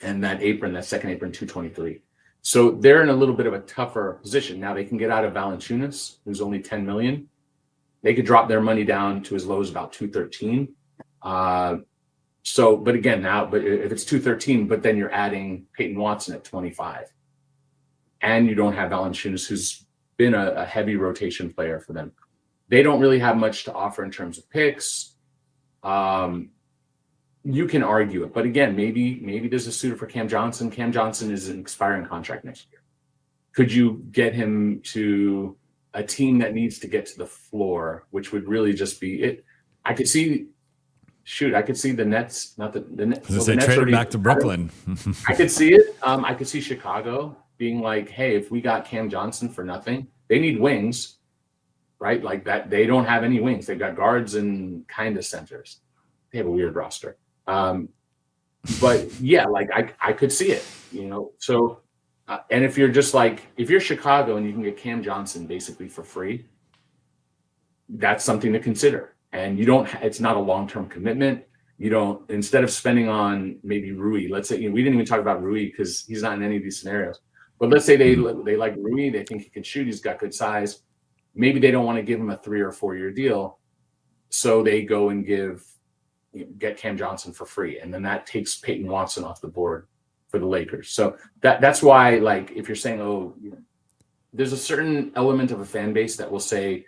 And that second apron, 223. So they're in a little bit of a tougher position. Now they can get out of Valanciunas, who's only 10 million. They could drop their money down to as low as about 213. But again, but if it's 213, but then you're adding Peyton Watson at 25, and you don't have Valanciunas, who's been a heavy rotation player for them. They don't really have much to offer in terms of picks. You can argue it, but again, maybe there's a suitor for Cam Johnson. Cam Johnson is an expiring contract next year. Could you get him to a team that needs to get to the floor, which would really just be it? I could see the Nets, not the Nets. They traded back to Brooklyn. I could see it. I could see Chicago being like, hey, if we got Cam Johnson for nothing, they need wings, right? Like that, they don't have any wings. They've got guards and kind of centers. They have a weird roster. But yeah, like I could see it, So, and if you're Chicago and you can get Cam Johnson basically for free, that's something to consider. And it's not a long-term commitment. Instead of spending on maybe Rui, let's say, we didn't even talk about Rui because he's not in any of these scenarios. But let's say they like Rui, they think he can shoot, he's got good size. Maybe they don't want to give him a 3 or 4 year deal. So they go and get Cam Johnson for free. And then that takes Peyton Watson off the board for the Lakers. So that's why, like, if you're saying, there's a certain element of a fan base that will say,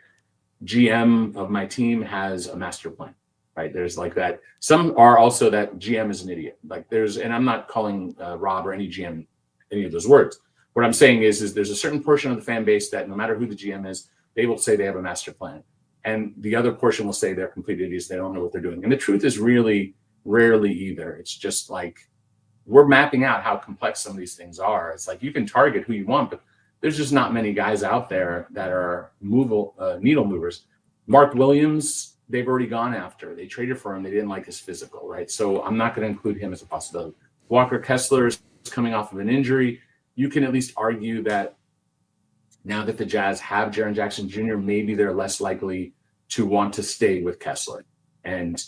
GM of my team has a master plan, right? There's like that. Some are also that GM is an idiot. Like and I'm not calling Rob or any GM any of those words. What I'm saying is there's a certain portion of the fan base that no matter who the GM is, they will say they have a master plan. And the other portion will say they're complete idiots. They don't know what they're doing. And the truth is really rarely either. It's just like we're mapping out how complex some of these things are. It's like you can target who you want, but there's just not many guys out there that are needle movers. Mark Williams they've already gone after. They traded for him. They didn't like his physical, right? So I'm not going to include him as a possibility. Walker Kessler is coming off of an injury. You can at least argue that now that the Jazz have Jaren Jackson Jr., maybe they're less likely to want to stay with Kessler. And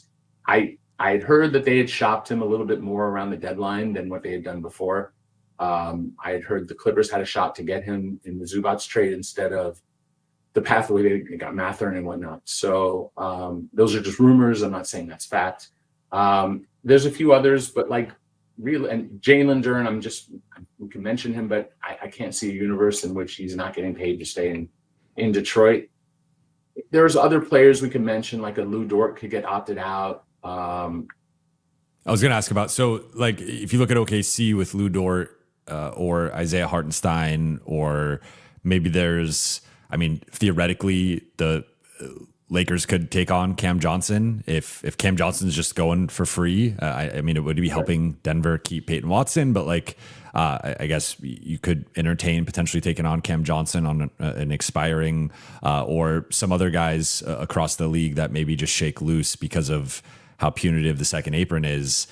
I had heard that they had shopped him a little bit more around the deadline than what they had done before. I had heard the Clippers had a shot to get him in the Zubats trade instead of the pathway they got Mathern and whatnot. So those are just rumors. I'm not saying that's fact. There's a few others, but like real and Jalen Duren, we can mention him, but I can't see a universe in which he's not getting paid to stay in Detroit. There's other players we can mention, like a Lou Dort could get opted out. I was going to ask about, so like if you look at OKC with Lou Dort or Isaiah Hartenstein, or maybe there's, I mean, theoretically the Lakers could take on Cam Johnson if Cam Johnson's just going for free. I mean, it would be helping Denver keep Peyton Watson, but like I guess you could entertain potentially taking on Cam Johnson on an expiring or some other guys across the league that maybe just shake loose because of how punitive the second apron is.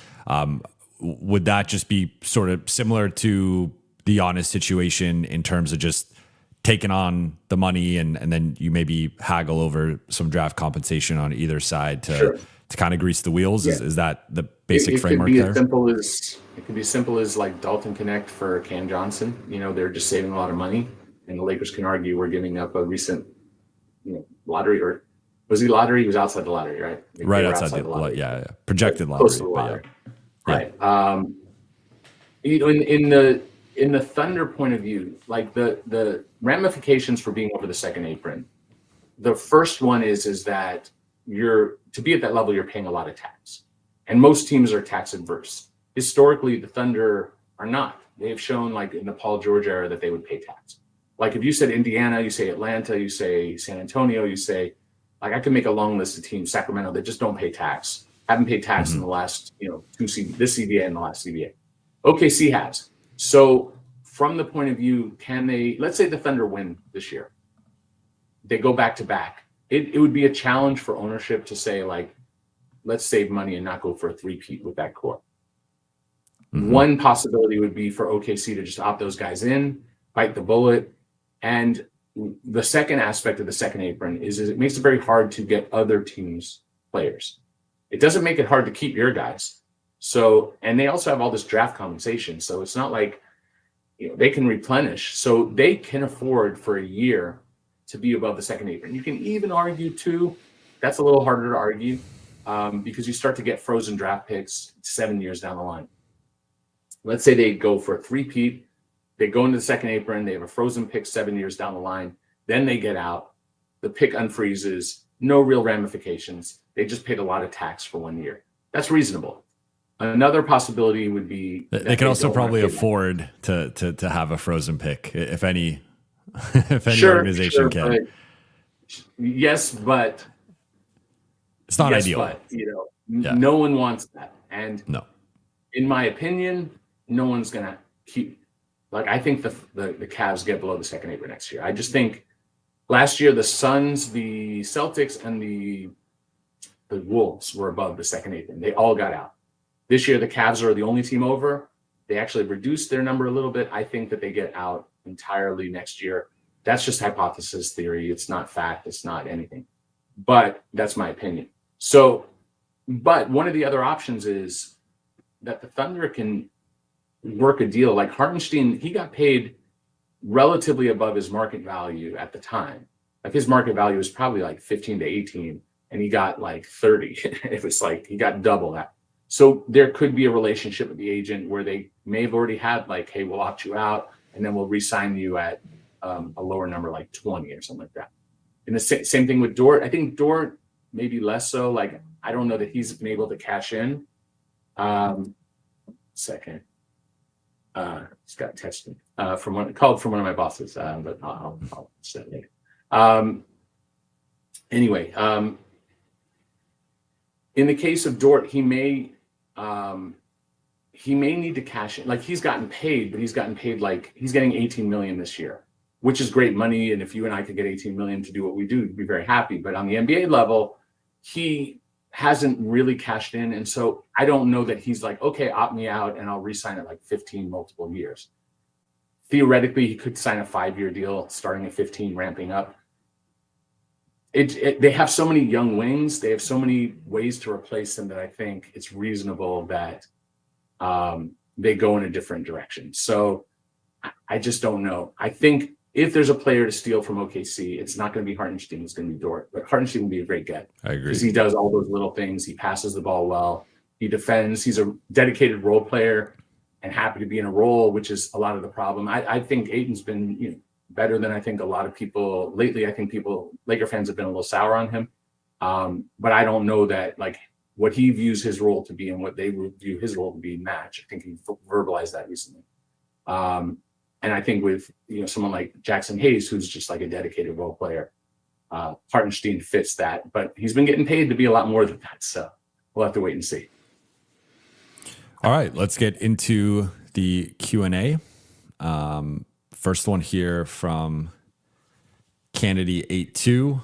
Would that just be sort of similar to the Giannis situation in terms of just taking on the money and then you maybe haggle over some draft compensation on either side to kind of grease the wheels? Yeah. Is that the basic framework there? It could be as simple as like Dalton Connect for Cam Johnson. You know, they're just saving a lot of money, and the Lakers can argue we're giving up a recent, lottery, or was he lottery? He was outside the lottery, right? Right outside the lottery. Yeah. Projected lottery. Close to the lottery. Right. In the Thunder point of view, like the ramifications for being over the second apron, the first one is that to be at that level, you're paying a lot of tax, and most teams are tax adverse. Historically, the Thunder are not. They have shown, like in the Paul George era, that they would pay tax. Like if you said Indiana, you say Atlanta, you say San Antonio, you say, like I can make a long list of teams, Sacramento, that just don't pay tax. Haven't paid tax in the last, this CBA and the last CBA. OKC has. So from the point of view, let's say the Thunder win this year, they go back to back. It would be a challenge for ownership to say, like, let's save money and not go for a three-peat with that core. One possibility would be for OKC to just opt those guys in, bite the bullet. And the second aspect of the second apron is it makes it very hard to get other teams' players. It doesn't make it hard to keep your guys. So, and they also have all this draft compensation. So it's not like, they can replenish. So they can afford for a year to be above the second apron. You can even argue too, that's a little harder to argue because you start to get frozen draft picks 7 years down the line. Let's say they go for a three-peat. They go into the second apron. They have a frozen pick 7 years down the line. Then they get out. The pick unfreezes. No real ramifications. They just paid a lot of tax for 1 year. That's reasonable. Another possibility would be they can also probably afford to have a frozen pick, if any organization can. Yes, but it's not ideal. But no one wants that, and no, in my opinion, no one's gonna keep. Like I think the Cavs get below the second apron next year. I just think last year the Suns, the Celtics, and the Wolves were above the second apron. They all got out. This year, the Cavs are the only team over. They actually reduced their number a little bit. I think that they get out entirely next year. That's just hypothesis theory. It's not fact. It's not anything. But that's my opinion. So, but one of the other options is that the Thunder can work a deal. Like Hartenstein, he got paid relatively above his market value at the time. Like his market value was probably like 15 to 18, and he got like 30. It was like he got double that. So there could be a relationship with the agent where they may have already had like, hey, we'll opt you out and then we'll re-sign you at a lower number, like 20 or something like that. And the same thing with Dort. I think Dort maybe less so. Like, I don't know that he's been able to cash in. Second. It's got tested from one of my bosses, but I'll say it later. Anyway, in the case of Dort, he may need to cash in. Like he's gotten paid, but he's gotten paid like he's getting 18 million this year, which is great money. And if you and I could get 18 million to do what we do, we'd be very happy. But on the NBA level, he hasn't really cashed in. And so I don't know that he's like, okay, opt me out and I'll re-sign it like 15 multiple years. Theoretically, he could sign a 5-year deal starting at 15, ramping up. They have so many young wings. They have so many ways to replace him that I think it's reasonable that they go in a different direction. So I just don't know. I think if there's a player to steal from OKC, it's not going to be Hartenstein. It's going to be Dort. But Hartenstein will be a great get. I agree. Because he does all those little things. He passes the ball well. He defends. He's a dedicated role player and happy to be in a role, which is a lot of the problem. I think Ayton's been better than I think a lot of people lately. I think Laker fans have been a little sour on him. But I don't know that like what he views his role to be and what they view his role to be match. I think he verbalized that recently. And I think with someone like Jackson Hayes, who's just like a dedicated role player, Hartenstein fits that. But he's been getting paid to be a lot more than that. So we'll have to wait and see. All right, let's get into the Q&A. First one here from Kennedy82.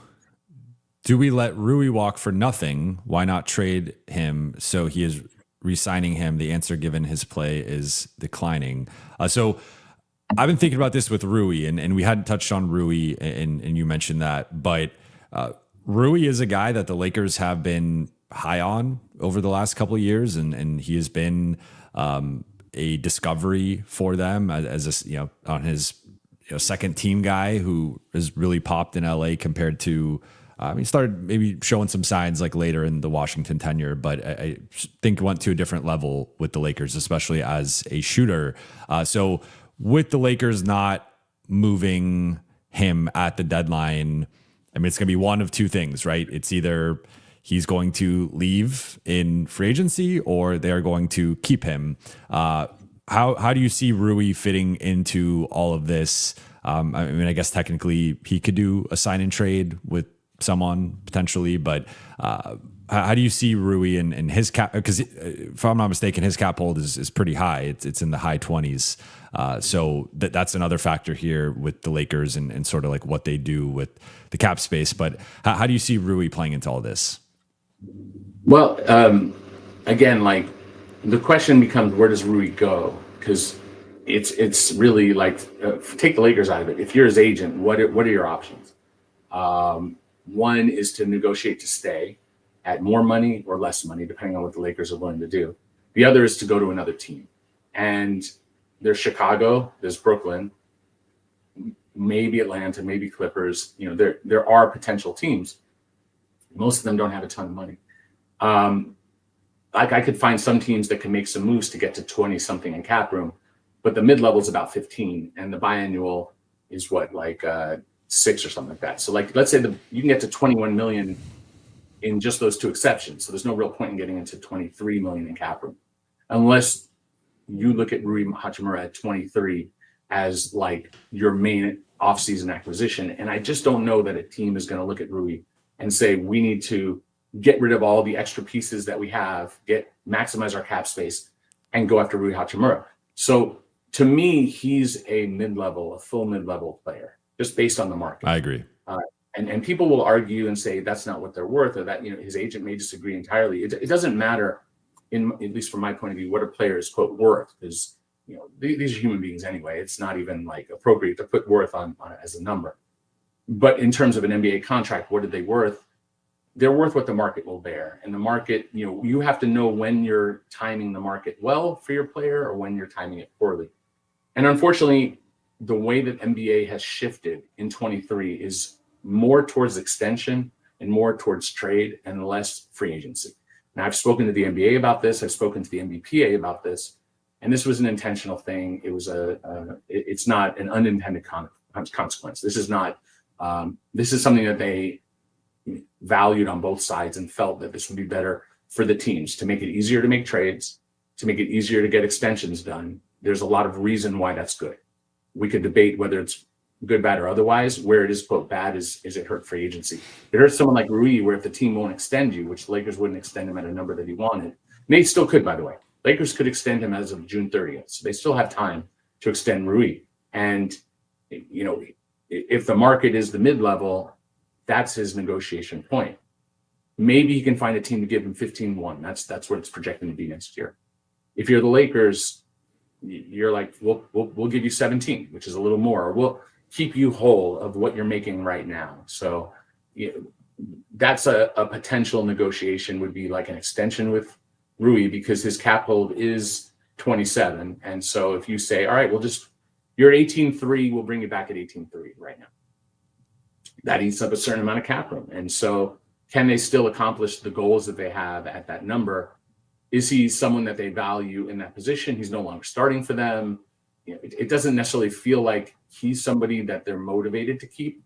Do we let Rui walk for nothing? Why not trade him so he is re-signing him? The answer given his play is declining. So I've been thinking about this with Rui, and we hadn't touched on Rui, and you mentioned that, but Rui is a guy that the Lakers have been high on over the last couple of years, and he has been a discovery for them as on his second team guy who has really popped in LA compared to he started maybe showing some signs like later in the Washington tenure, but I think went to a different level with the Lakers, especially as a shooter. So with the Lakers not moving him at the deadline, I mean, it's going to be one of two things, right? It's either he's going to leave in free agency or they're going to keep him. How do you see Rui fitting into all of this? I mean, I guess technically he could do a sign and trade with someone potentially, but how do you see Rui and his cap? Because if I'm not mistaken, his cap hold is pretty high. It's in the high 20s. So that's another factor here with the Lakers and sort of like what they do with the cap space. But how do you see Rui playing into all this? Well, again, like the question becomes, where does Rui go? Because it's really like take the Lakers out of it. If you're his agent, what are your options? One is to negotiate to stay at more money or less money, depending on what the Lakers are willing to do. The other is to go to another team. And there's Chicago, there's Brooklyn, maybe Atlanta, maybe Clippers. There are potential teams. Most of them don't have a ton of money. Like I could find some teams that can make some moves to get to 20 something in cap room, but the mid-level is about 15 and the biannual is what, like 6 or something like that. So like, let's say you can get to 21 million in just those two exceptions. So there's no real point in getting into 23 million in cap room unless you look at Rui Hachimura at 23 as like your main offseason acquisition. And I just don't know that a team is going to look at Rui and say, we need to get rid of all the extra pieces that we have, maximize our cap space and go after Rui Hachimura. So to me, he's a full mid-level player, just based on the market. I agree. And people will argue and say that's not what they're worth, or that his agent may disagree entirely. It doesn't matter, at least from my point of view, what a player is quote worth, because these are human beings anyway. It's not even like appropriate to put worth on it as a number. But in terms of an NBA contract, what are they worth? They're worth what the market will bear. And the market, you have to know when you're timing the market well for your player or when you're timing it poorly. And unfortunately, the way that NBA has shifted in 23 is more towards extension and more towards trade and less free agency. Now, I've spoken to the NBA about this. I've spoken to the NBPA about this, and this was an intentional thing. It was it's not an unintended consequence. This is not. This is something that they valued on both sides and felt that this would be better for the teams to make it easier to make trades, to make it easier to get extensions done. There's a lot of reason why that's good. We could debate whether it's good, bad, or otherwise. Where it is quote bad is it hurt free agency. It hurts someone like Rui, where if the team won't extend you, which the Lakers wouldn't extend him at a number that he wanted, and they still could, by the way. Lakers could extend him as of June 30th, so they still have time to extend Rui. And if the market is the mid-level, that's his negotiation point. maybe he can find a team to give him 15-1. That's what it's projecting to be next year. If you're the Lakers, you're like, we'll give you 17, which is a little more. Or we'll keep you whole of what you're making right now. So that's a potential negotiation, would be like an extension with Rui, because his cap hold is 27. And so if you say, all right, you're at 18-3, we'll bring you back at 18-3 right now. That eats up a certain amount of cap room. And so can they still accomplish the goals that they have at that number? Is he someone that they value in that position? He's no longer starting for them. It doesn't necessarily feel like he's somebody that they're motivated to keep,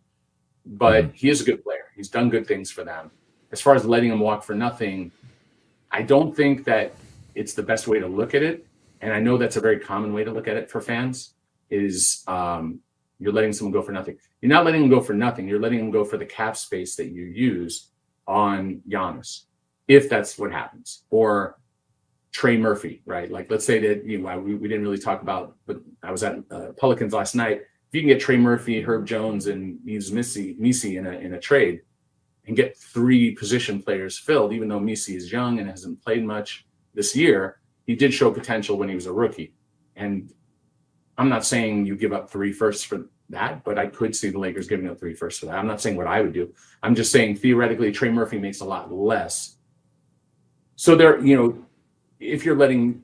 but he is a good player. He's done good things for them. As far as letting him walk for nothing, I don't think that it's the best way to look at it. And I know that's a very common way to look at it for fans, is you're letting someone go for nothing. You're not letting him go for nothing. You're letting him go for the cap space that you use on Giannis, if that's what happens. Or Trey Murphy, right? Like, let's say that, we didn't really talk about, but I was at Pelicans last night. If you can get Trey Murphy, Herb Jones, and Reaves Misi in a trade, and get 3 position players filled, even though Misi is young and hasn't played much this year, he did show potential when he was a rookie. And I'm not saying you give up 3 firsts for that, but I could see the Lakers giving up 3 firsts for that. I'm not saying what I would do. I'm just saying theoretically, Trey Murphy makes a lot less. So if you're letting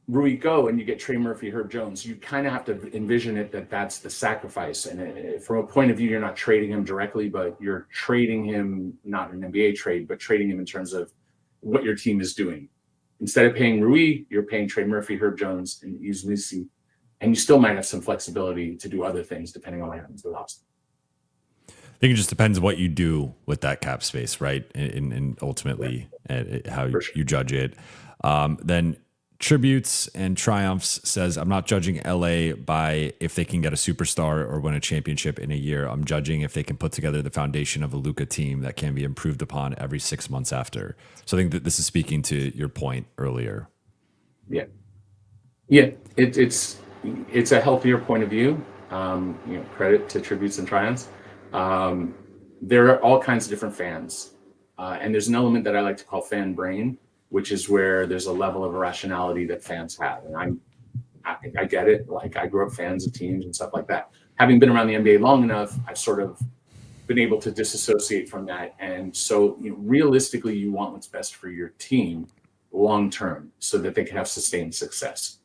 Rui go and you get Trey Murphy, Herb Jones, you kind of have to envision it that's the sacrifice. And from a point of view, you're not trading him directly, but you're trading him, not an NBA trade, but trading him in terms of what your team is doing. Instead of paying Rui, you're paying Trey Murphy, Herb Jones, and Reaves Misi, and you still might have some flexibility to do other things depending on what happens with Austin. I think it just depends what you do with that cap space, right? And ultimately how you judge it. Then Tributes and Triumphs says, I'm not judging LA by if they can get a superstar or win a championship in a year. I'm judging if they can put together the foundation of a Luka team that can be improved upon every 6 months after. So I think that this is speaking to your point earlier. Yeah. It's a healthier point of view. Credit to Tributes and Triumphs. There are all kinds of different fans. And there's an element that I like to call fan brain, which is where there's a level of irrationality that fans have. And I get it. Like, I grew up fans of teams and stuff like that. Having been around the NBA long enough, I've sort of been able to disassociate from that. And so realistically, you want what's best for your team long-term so that they can have sustained success.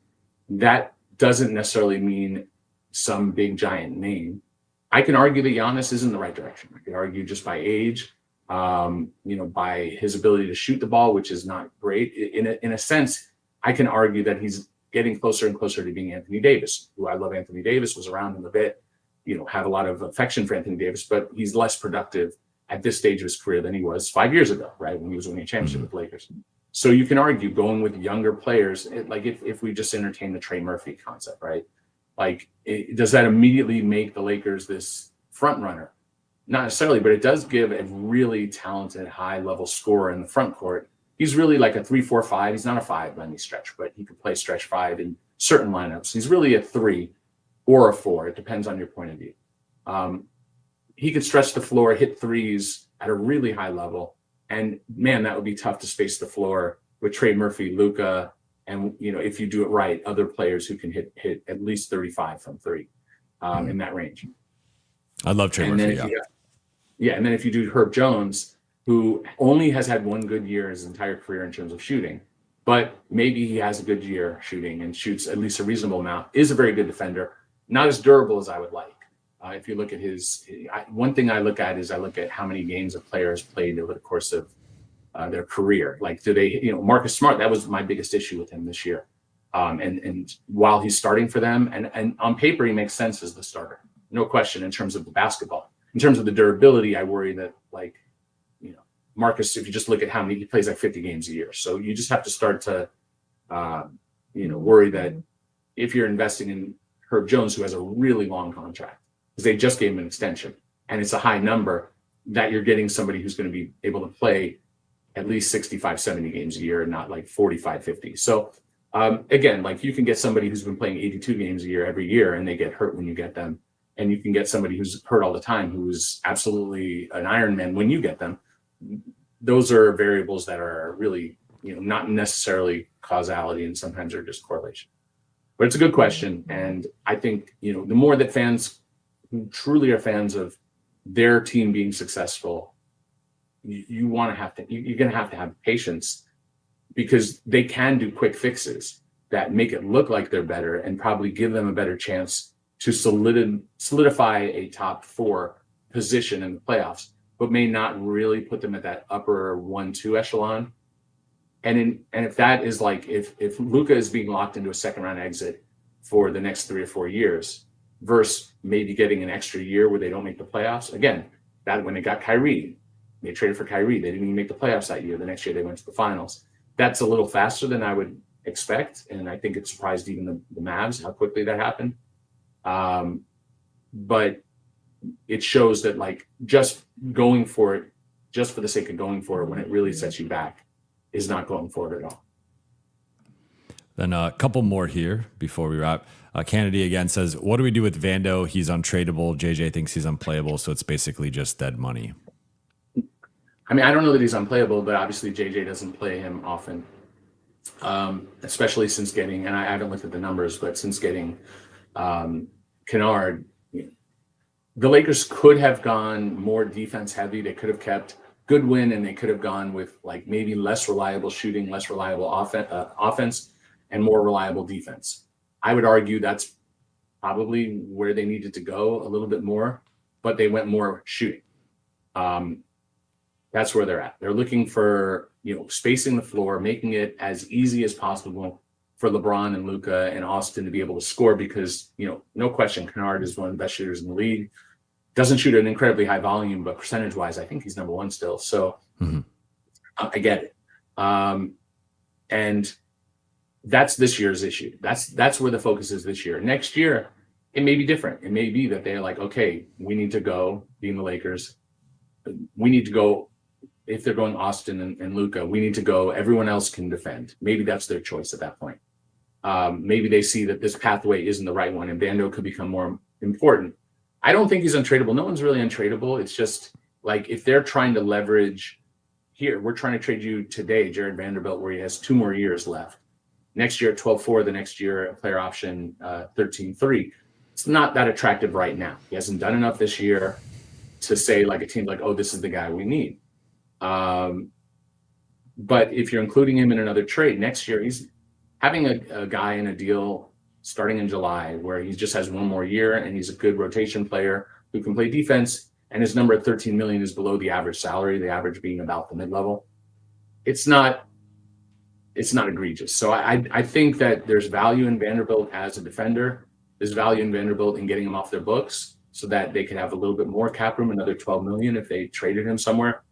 That doesn't necessarily mean some big giant name. I can argue that Giannis is in the right direction. I could argue just by age, by his ability to shoot the ball, which is not great. In a sense, I can argue that he's getting closer and closer to being Anthony Davis, who I love. Anthony Davis, was around him a bit, have a lot of affection for Anthony Davis, but he's less productive at this stage of his career than he was 5 years ago, right? When he was winning a championship with the Lakers. So you can argue going with younger players, like if we just entertain the Trey Murphy concept, right? Like, does that immediately make the Lakers this front runner? Not necessarily, but it does give a really talented, high-level scorer in the front court. He's really like a 3-4-5. He's not a 5 by any stretch, but he could play stretch 5 in certain lineups. He's really a 3 or a 4. It depends on your point of view. He could stretch the floor, hit threes at a really high level, and man, that would be tough to space the floor with Trey Murphy, Luka, and if you do it right, other players who can hit at least 35 from 3 in that range. I love Trey Murphy. And then if you do Herb Jones, who only has had one good year his entire career in terms of shooting, but maybe he has a good year shooting and shoots at least a reasonable amount, is a very good defender, not as durable as I would like. If you look at one thing I look at is how many games a player has played over the course of their career. Like, do they, Marcus Smart, that was my biggest issue with him this year. And while he's starting for them, and on paper, he makes sense as the starter, no question, in terms of the basketball. In terms of the durability, I worry that, Marcus, if you just look at how many, he plays like 50 games a year. So you just have to start to, worry that if you're investing in Herb Jones, who has a really long contract, because they just gave him an extension, and it's a high number, that you're getting somebody who's going to be able to play at least 65, 70 games a year and not like 45, 50. So again, like, you can get somebody who's been playing 82 games a year every year and they get hurt when you get them. And you can get somebody who's hurt all the time, who's absolutely an Iron Man when you get them. those are variables that are really, not necessarily causality, and sometimes they're just correlation. But it's a good question. And I think, the more that fans who truly are fans of their team being successful, you're going to have patience, because they can do quick fixes that make it look like they're better and probably give them a better chance to solidify a top 4 position in the playoffs, but may not really put them at that upper 1-2 echelon. And if that is like, if Luka is being locked into a second round exit for the next 3 or 4 years, versus maybe getting an extra year where they don't make the playoffs. Again, that when they got Kyrie, they traded for Kyrie. They didn't even make the playoffs that year. The next year they went to the finals. That's a little faster than I would expect. And I think it surprised even the Mavs how quickly that happened. But it shows that, like, just going for it, just for the sake of going for it, when it really sets you back, is not going for it at all. Then a couple more here before we wrap. Kennedy again says, what do we do with Vando? He's untradeable. JJ thinks he's unplayable, so it's basically just dead money. I mean, I don't know that he's unplayable, but obviously JJ doesn't play him often, especially since getting, and I haven't looked at the numbers, but since getting Kennard, the Lakers could have gone more defense heavy. They could have kept Goodwin, and they could have gone with, like, maybe less reliable shooting, less reliable offense, and more reliable defense. I would argue that's probably where they needed to go a little bit more, but they went more shooting. That's where they're at. They're looking for, spacing the floor, making it as easy as possible for LeBron and Luka and Austin to be able to score, because, no question, Kennard is one of the best shooters in the league. Doesn't shoot an incredibly high volume, but percentage-wise, I think he's number 1 still. So I get it. And that's this year's issue. That's where the focus is this year. Next year, it may be different. It may be that they're like, okay, we need to go, being the Lakers, we need to go. If they're going Austin and Luka, we need to go. Everyone else can defend. Maybe that's their choice at that point. Maybe they see that this pathway isn't the right one, and Vando could become more important. I don't think he's untradeable. No one's really untradeable. It's just like, if they're trying to leverage, here, we're trying to trade you today, Jared Vanderbilt, where he has 2 more years left. Next year at 12-4, the next year a player option 13-3. It's not that attractive right now. He hasn't done enough this year to say, like, a team like, oh, this is the guy we need. But if you're including him in another trade next year, he's having a guy in a deal starting in July where he just has 1 more year, and he's a good rotation player who can play defense, and his number at $13 million is below the average salary, the average being about the mid-level. It's not egregious. So I think that there's value in Vanderbilt as a defender. There's value in Vanderbilt in getting him off their books so that they could have a little bit more cap room, another $12 million if they traded him somewhere.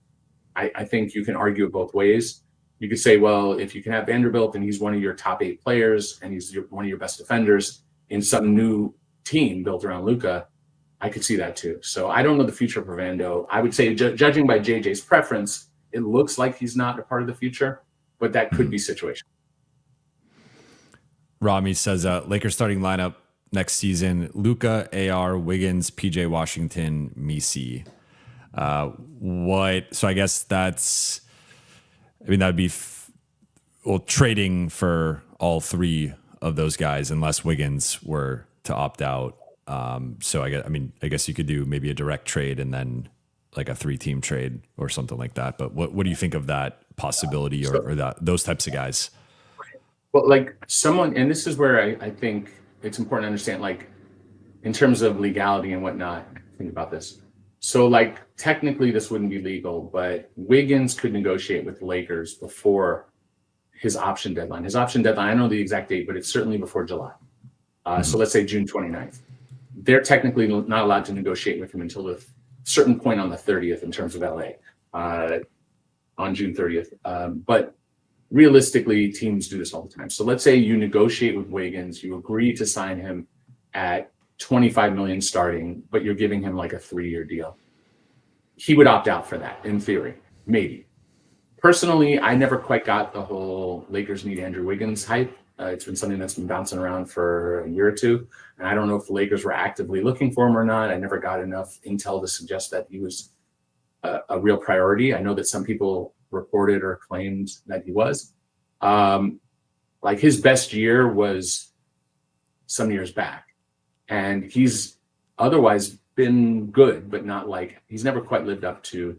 I think you can argue it both ways. You could say, well, if you can have Vanderbilt and he's one of your top 8 players and he's one of your best defenders in some new team built around Luka, I could see that too. So I don't know the future for Vando. I would say, judging by JJ's preference, it looks like he's not a part of the future, but that could be situational. Rami says, Lakers starting lineup next season: Luka, AR, Wiggins, PJ Washington, Misi. So I guess that'd be trading for all 3 of those guys unless Wiggins were to opt out. So I guess you could do maybe a direct trade and then like a 3-team trade or something like that. But what do you think of that possibility or those types of guys? Well, like someone, and this is where I think it's important to understand, like, in terms of legality and whatnot, think about this. So, like, technically this wouldn't be legal, but Wiggins could negotiate with the Lakers before his option deadline. His option deadline, I don't know the exact date, but it's certainly before July. So let's say June 29th. They're technically not allowed to negotiate with him until a certain point on the 30th in terms of LA, on June 30th. But realistically, teams do this all the time. So let's say you negotiate with Wiggins, you agree to sign him at $25 million starting, but you're giving him like a 3-year deal. He would opt out for that, in theory, maybe. Personally, I never quite got the whole Lakers need Andrew Wiggins hype. It's been something that's been bouncing around for a year or two, and I don't know if the Lakers were actively looking for him or not. I never got enough intel to suggest that he was a real priority. I know that some people reported or claimed that he was. Like his best year was some years back, and he's otherwise been good, but not like he's never quite lived up to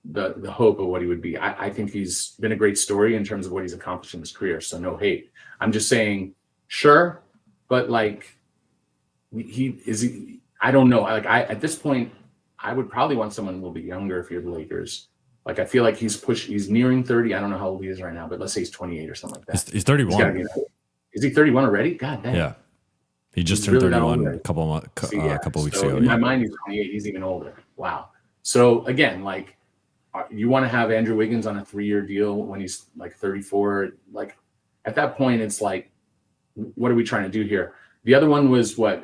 the hope of what he would be. I think he's been a great story in terms of what he's accomplished in his career. So no hate. I'm just saying, sure, but like I don't know. Like at this point, I would probably want someone a little bit younger if you're the Lakers. Like I feel like he's nearing 30. I don't know how old he is right now, but let's say he's 28 or something like that. He's 31. Is he 31 already? God damn. Yeah. He just turned 31 a couple weeks ago. In my mind, he's 28. He's even older. Wow. So again, like you want to have Andrew Wiggins on a 3-year deal when he's like 34. Like at that point, it's like, what are we trying to do here? The other one was what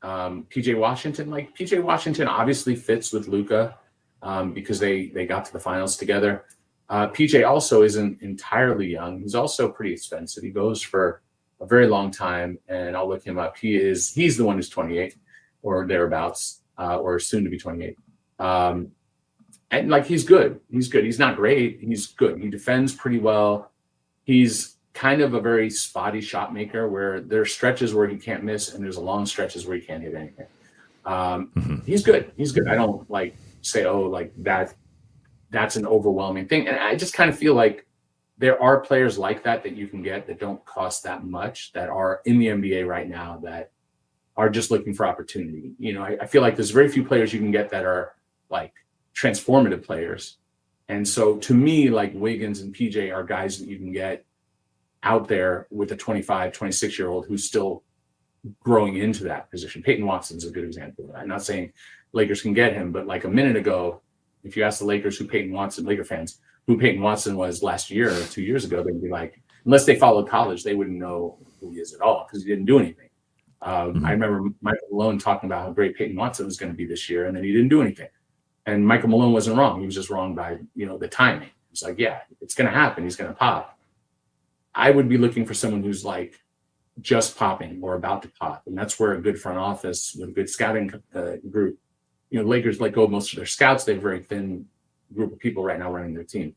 PJ Washington. Like PJ Washington obviously fits with Luka because they got to the finals together. PJ also isn't entirely young. He's also pretty expensive. He goes for a very long time, and I'll look him up. He's the one who's 28 or thereabouts, or soon to be 28. And like he's good. He's not great. He's good. He defends pretty well. He's kind of a very spotty shot maker where there are stretches where he can't miss, and there's a long stretches where he can't hit anything. He's good. I don't like say, oh, like that's an overwhelming thing. And I just kind of feel like there are players like that you can get that don't cost that much, that are in the NBA right now that are just looking for opportunity. You know, I feel like there's very few players you can get that are like transformative players. And so to me, like Wiggins and PJ are guys that you can get out there with a 25, 26-year-old who's still growing into that position. Peyton Watson's a good example of that. I'm not saying Lakers can get him, but like a minute ago, if you ask the Lakers Laker fans, who Peyton Watson was last year or 2 years ago, they'd be like, unless they followed college, they wouldn't know who he is at all because he didn't do anything. I remember Michael Malone talking about how great Peyton Watson was going to be this year, and then he didn't do anything. And Michael Malone wasn't wrong. He was just wrong by, the timing. It's like, yeah, it's going to happen. He's going to pop. I would be looking for someone who's like just popping or about to pop. And that's where a good front office with a good scouting group, Lakers let go of most of their scouts. They have a very thin group of people right now running their team.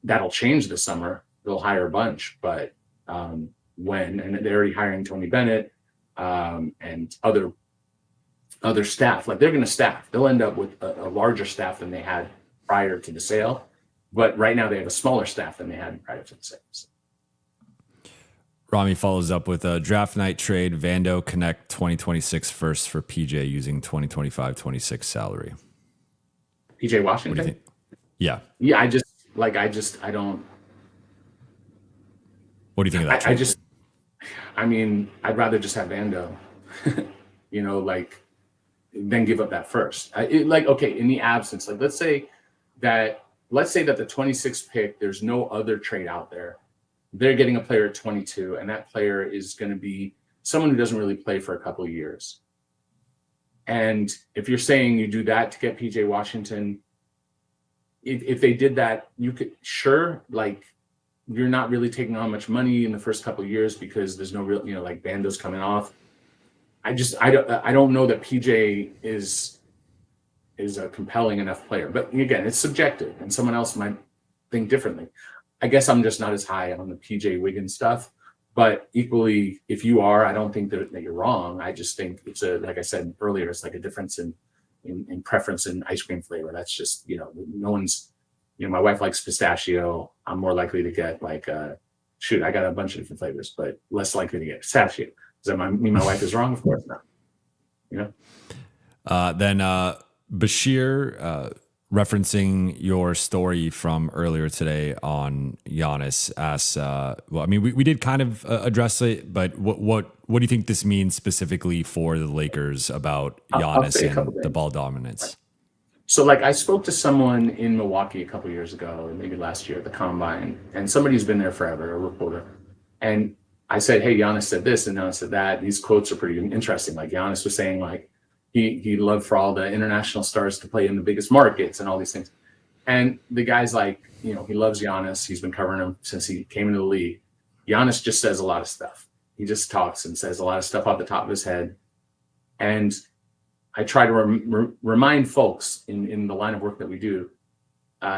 That'll change this summer. They'll hire a bunch, but and they're already hiring Tony Bennett and other staff. Like they're going to staff. They'll end up with a larger staff than they had prior to the sale. But right now they have a smaller staff than they had prior to the sale. Rami follows up with a draft night trade, Vando Connect 2026 first for PJ using 2025-26 salary. PJ Washington? What do you think? Yeah. Yeah, I don't. What do you think of that trade? I'd rather just have Vando, then give up that first. In the absence, like let's say that the 26th pick, there's no other trade out there. They're getting a player at 22, and that player is going to be someone who doesn't really play for a couple of years. And if you're saying you do that to get PJ Washington, if they did that, you could you're not really taking on much money in the first couple of years because there's no real, like Vando's coming off. I don't know that PJ is a compelling enough player. But again, it's subjective, and someone else might think differently. I guess I'm just not as high on the PJ Wiggins stuff, but equally, if you are, I don't think that you're wrong. I just think it's like I said earlier, it's like a difference in preference in ice cream flavor. That's just, no one's, my wife likes pistachio. I'm more likely to get I got a bunch of different flavors, but less likely to get pistachio. Does that mean my wife is wrong? Of course not. Then Bashir, referencing your story from earlier today on Giannis, asks, we did kind of address it, but what do you think this means specifically for the Lakers about Giannis and the ball dominance? So I spoke to someone in Milwaukee a couple of years ago, or maybe last year at the Combine, and somebody who's been there forever, a reporter. And I said, hey, Giannis said this and Giannis said that. These quotes are pretty interesting. Like Giannis was saying, he loved for all the international stars to play in the biggest markets and all these things. And the guy's like, he loves Giannis. He's been covering him since he came into the league. Giannis just says a lot of stuff. He just talks and says a lot of stuff off the top of his head. And I try to remind folks in the line of work that we do,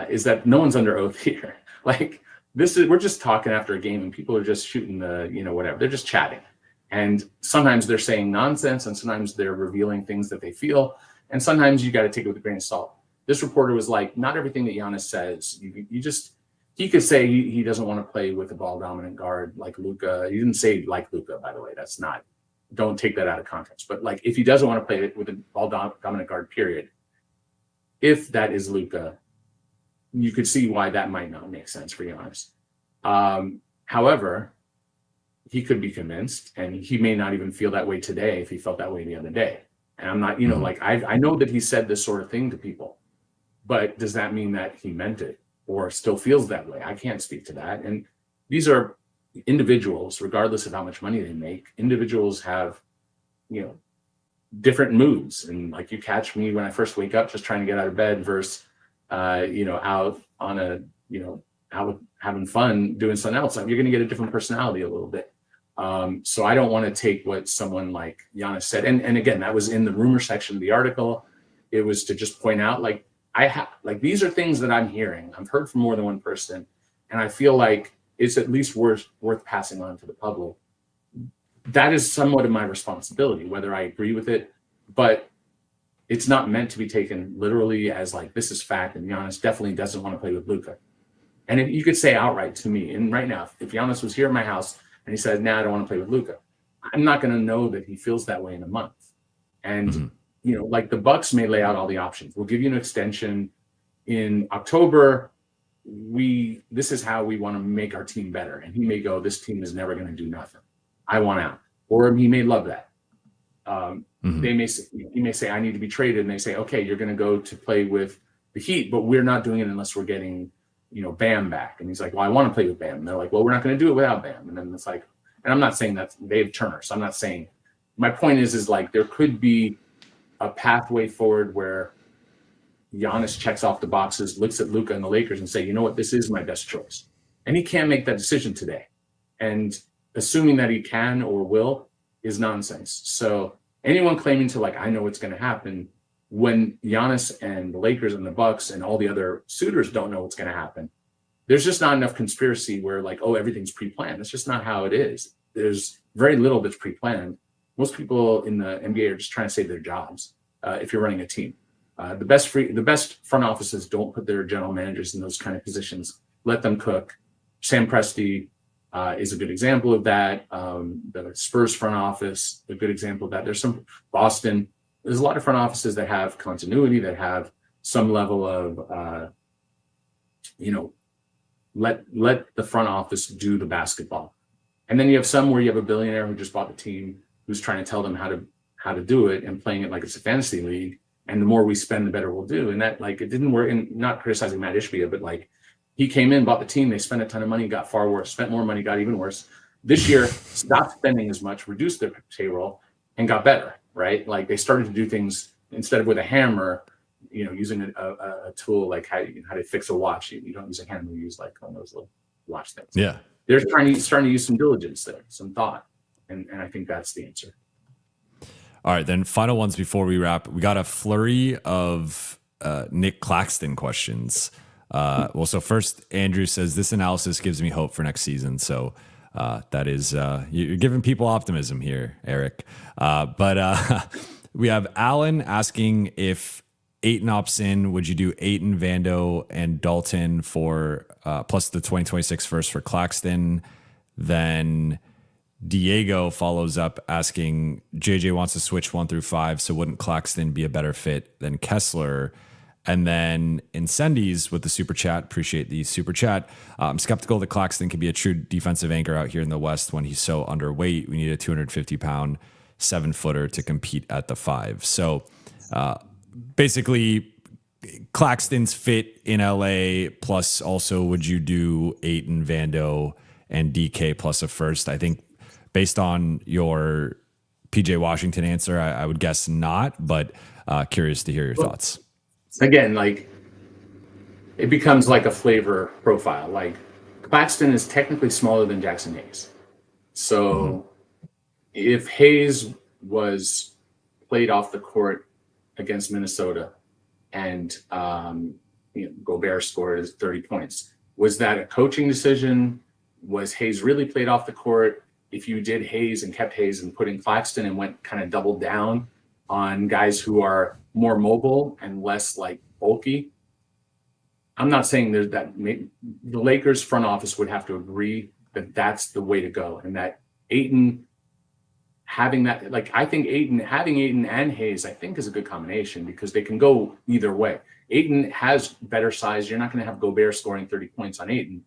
is that no one's under oath here. Like we're just talking after a game and people are just shooting the, whatever. They're just chatting. And sometimes they're saying nonsense and sometimes they're revealing things that they feel. And sometimes you got to take it with a grain of salt. This reporter was like, not everything that Giannis says, he could say he doesn't want to play with a ball dominant guard like Luka. He didn't say like Luka, by the way. That's not, don't take that out of context. But like, if he doesn't want to play with a ball dominant guard, period, if that is Luka, you could see why that might not make sense for Giannis. However, he could be convinced, and he may not even feel that way today if he felt that way the other day. And I'm not, like I know that he said this sort of thing to people, but does that mean that he meant it or still feels that way? I can't speak to that. And these are individuals, regardless of how much money they make. Individuals have, different moods. And like, you catch me when I first wake up just trying to get out of bed versus, out on a, out having fun doing something else. You're going to get a different personality a little bit. So I don't want to take what someone like Giannis said. And again, that was in the rumor section of the article. It was to just point out, like, these are things that I'm hearing. I've heard from more than one person. And I feel like it's at least worth passing on to the public. That is somewhat of my responsibility, whether I agree with it, but it's not meant to be taken literally as like, this is fact. And Giannis definitely doesn't want to play with Luka. And if you could say outright to me, and right now, if Giannis was here in my house and he said, "Nah, I don't want to play with Luka," I'm not going to know that he feels that way in a month. And, like the Bucks may lay out all the options. We'll give you an extension in October. This is how we want to make our team better. And he may go, "This team is never going to do nothing. I want out." Or he may love that. He may say, "I need to be traded." And they say, "Okay, you're going to go to play with the Heat, but we're not doing it unless we're getting, Bam back." And he's like, "Well, I want to play with Bam." And they're like, "Well, we're not going to do it without Bam." And then it's like, and I'm not saying that they have Turner. So I'm not saying, my point is like, there could be a pathway forward where Giannis checks off the boxes, looks at Luka and the Lakers and say, "You know what, this is my best choice." And he can't make that decision today. And assuming that he can or will is nonsense. So anyone claiming to like, I know what's going to happen, when Giannis and the Lakers and the Bucks and all the other suitors don't know what's going to happen, there's just not enough conspiracy where like, oh, everything's pre-planned. That's just not how it is. There's very little that's pre-planned. Most people in the NBA are just trying to save their jobs. If you're running a team, the best front offices don't put their general managers in those kind of positions. Let them cook. Sam Presti is a good example of that. The Spurs front office, a good example of that. There's some Boston. There's a lot of front offices that have continuity, that have some level of, let the front office do the basketball. And then you have some where you have a billionaire who just bought the team, who's trying to tell them how to do it and playing it like it's a fantasy league. And the more we spend, the better we'll do. And that, like, it didn't work. And not criticizing Matt Ishbia, but like, he came in, bought the team, they spent a ton of money, got far worse, spent more money, got even worse. This year, stopped spending as much, reduced their payroll, and got better, right? Like, they started to do things instead of with a hammer, using a tool like how to fix a watch. You don't use a hammer, you use like one of those little watch things. Yeah. They're starting to use some diligence there, some thought. And I think that's the answer. All right, then final ones before we wrap. We got a flurry of Nick Claxton questions. So first, Andrew says, "This analysis gives me hope for next season." So that is, you're giving people optimism here, Eric. But we have Alan asking if Ayton opts in, would you do Ayton, Vando, and Dalton for plus the 2026 first for Claxton? Then Diego follows up asking, JJ wants to switch 1 through 5, so wouldn't Claxton be a better fit than Kessler? And then Incendies with the super chat. Appreciate the super chat. I'm skeptical that Claxton can be a true defensive anchor out here in the West when he's so underweight. We need a 250-pound 7-footer to compete at the 5. So basically, Claxton's fit in LA, plus also would you do Ayton, Vando, and DK plus a first? I think based on your PJ Washington answer, I would guess not, but curious to hear your thoughts. Again, like, it becomes like a flavor profile. Like, Claxton is technically smaller than Jackson Hayes. So if Hayes played off the court against Minnesota and Gobert scored 30 points. Was that a coaching decision? Was Hayes really played off the court? If you did Hayes and kept Hayes and put in Claxton and went kind of double down on guys who are more mobile and less like bulky, I'm not saying there's that. The Lakers front office would have to agree that that's the way to go, and that Ayton having that, like, I think having Ayton and Hayes, I think, is a good combination because they can go either way. Ayton has better size. You're not going to have Gobert scoring 30 points on Ayton.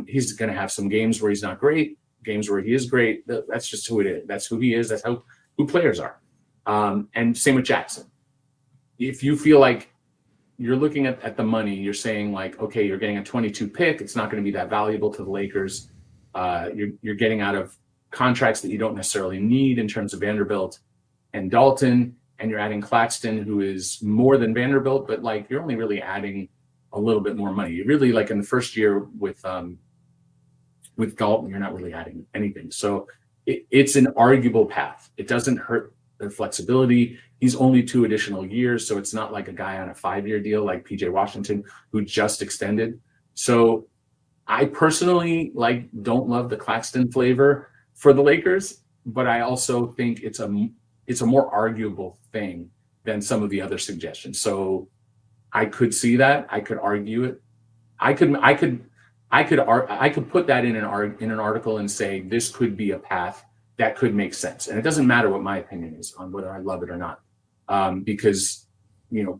He's going to have some games where he's not great, games where he is great. That's just who it is. That's who he is. That's who players are. And same with Jackson. If you feel like you're looking at the money, you're saying like, okay, you're getting a 22 pick. It's not going to be that valuable to the Lakers. You're getting out of contracts that you don't necessarily need in terms of Vanderbilt and Dalton, and you're adding Claxton, who is more than Vanderbilt, but like you're only really adding a little bit more money. You really, like in the first year with Dalton, you're not really adding anything. So it's an arguable path. It doesn't hurt their flexibility. He's only 2 additional years, so it's not like a guy on a 5-year deal like PJ Washington, who just extended. So I personally don't love the Claxton flavor for the Lakers, but I also think it's a more arguable thing than some of the other suggestions. So I could see that. I could argue it. I could put that in an article and say this could be a path that could make sense. And it doesn't matter what my opinion is on whether I love it or not, because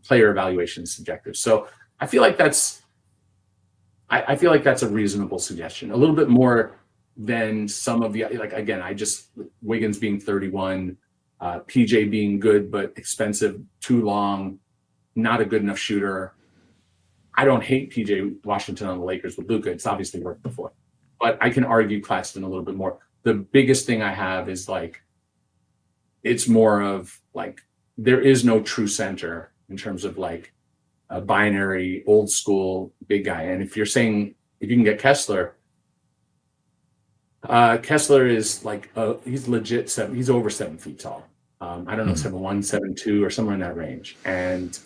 player evaluation is subjective. So I feel like that's a reasonable suggestion. A little bit more than some of the, again, Wiggins being 31, PJ being good but expensive, too long, not a good enough shooter. I don't hate PJ Washington on the Lakers with Luka. It's obviously worked before, but I can argue Claxton a little bit more. The biggest thing I have is it's more of there is no true center in terms of a binary old school big guy. And if you're saying if you can get Kessler is he's legit he's over 7 feet tall. I don't know, 7'1", 7'2", or somewhere in that range. And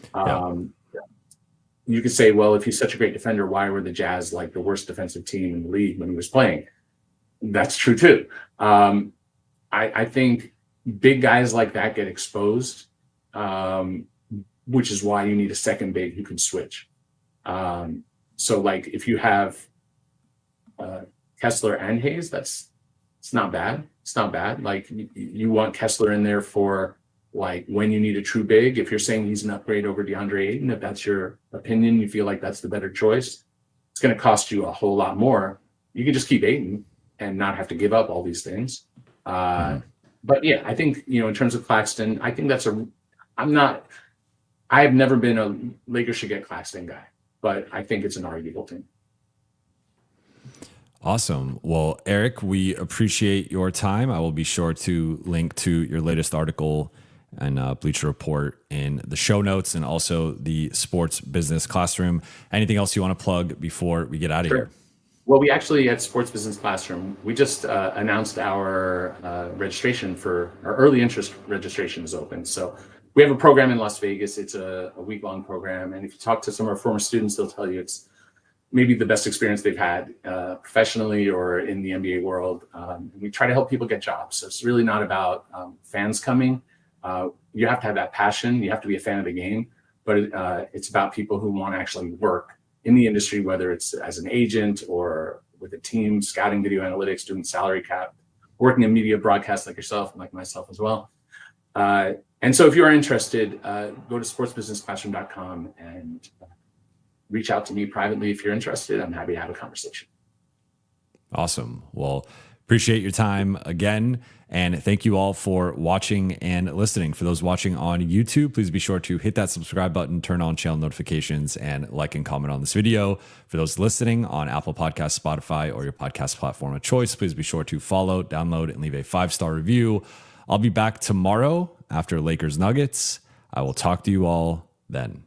you could say, well, if he's such a great defender, why were the Jazz the worst defensive team in the league when he was playing? That's true too. I think big guys like that get exposed, which is why you need a second big who can switch. So if you have Kessler and Hayes, it's not bad. It's not bad. You want Kessler in there for when you need a true big. If you're saying he's an upgrade over DeAndre Ayton, if that's your opinion, you feel like that's the better choice, it's going to cost you a whole lot more. You can just keep Ayton and not have to give up all these things. But yeah, I think, in terms of Claxton, I think I have never been a Lakers should get Claxton guy, but I think it's an arguable thing. Awesome. Well, Eric, we appreciate your time. I will be sure to link to your latest article and Bleacher Report in the show notes, and also the Sports Business Classroom. Anything else you want to plug before we get out of here? Well, we actually at Sports Business Classroom, we just announced our registration for our early interest registration is open. So we have a program in Las Vegas. It's a week-long program. And if you talk to some of our former students, they'll tell you it's maybe the best experience they've had professionally or in the NBA world. We try to help people get jobs. So it's really not about fans coming. You have to have that passion. You have to be a fan of the game. But it's about people who want to actually work in the industry, whether it's as an agent or with a team, scouting video analytics, doing salary cap, working in media broadcast like yourself and like myself as well. And so if you are interested, go to sportsbusinessclassroom.com and reach out to me privately if you're interested. I'm happy to have a conversation. Awesome. Well, appreciate your time again. And thank you all for watching and listening. For those watching on YouTube, please be sure to hit that subscribe button, turn on channel notifications, and like and comment on this video. For those listening on Apple Podcasts, Spotify, or your podcast platform of choice, please be sure to follow, download, and leave a 5-star review. I'll be back tomorrow after Lakers Nuggets. I will talk to you all then.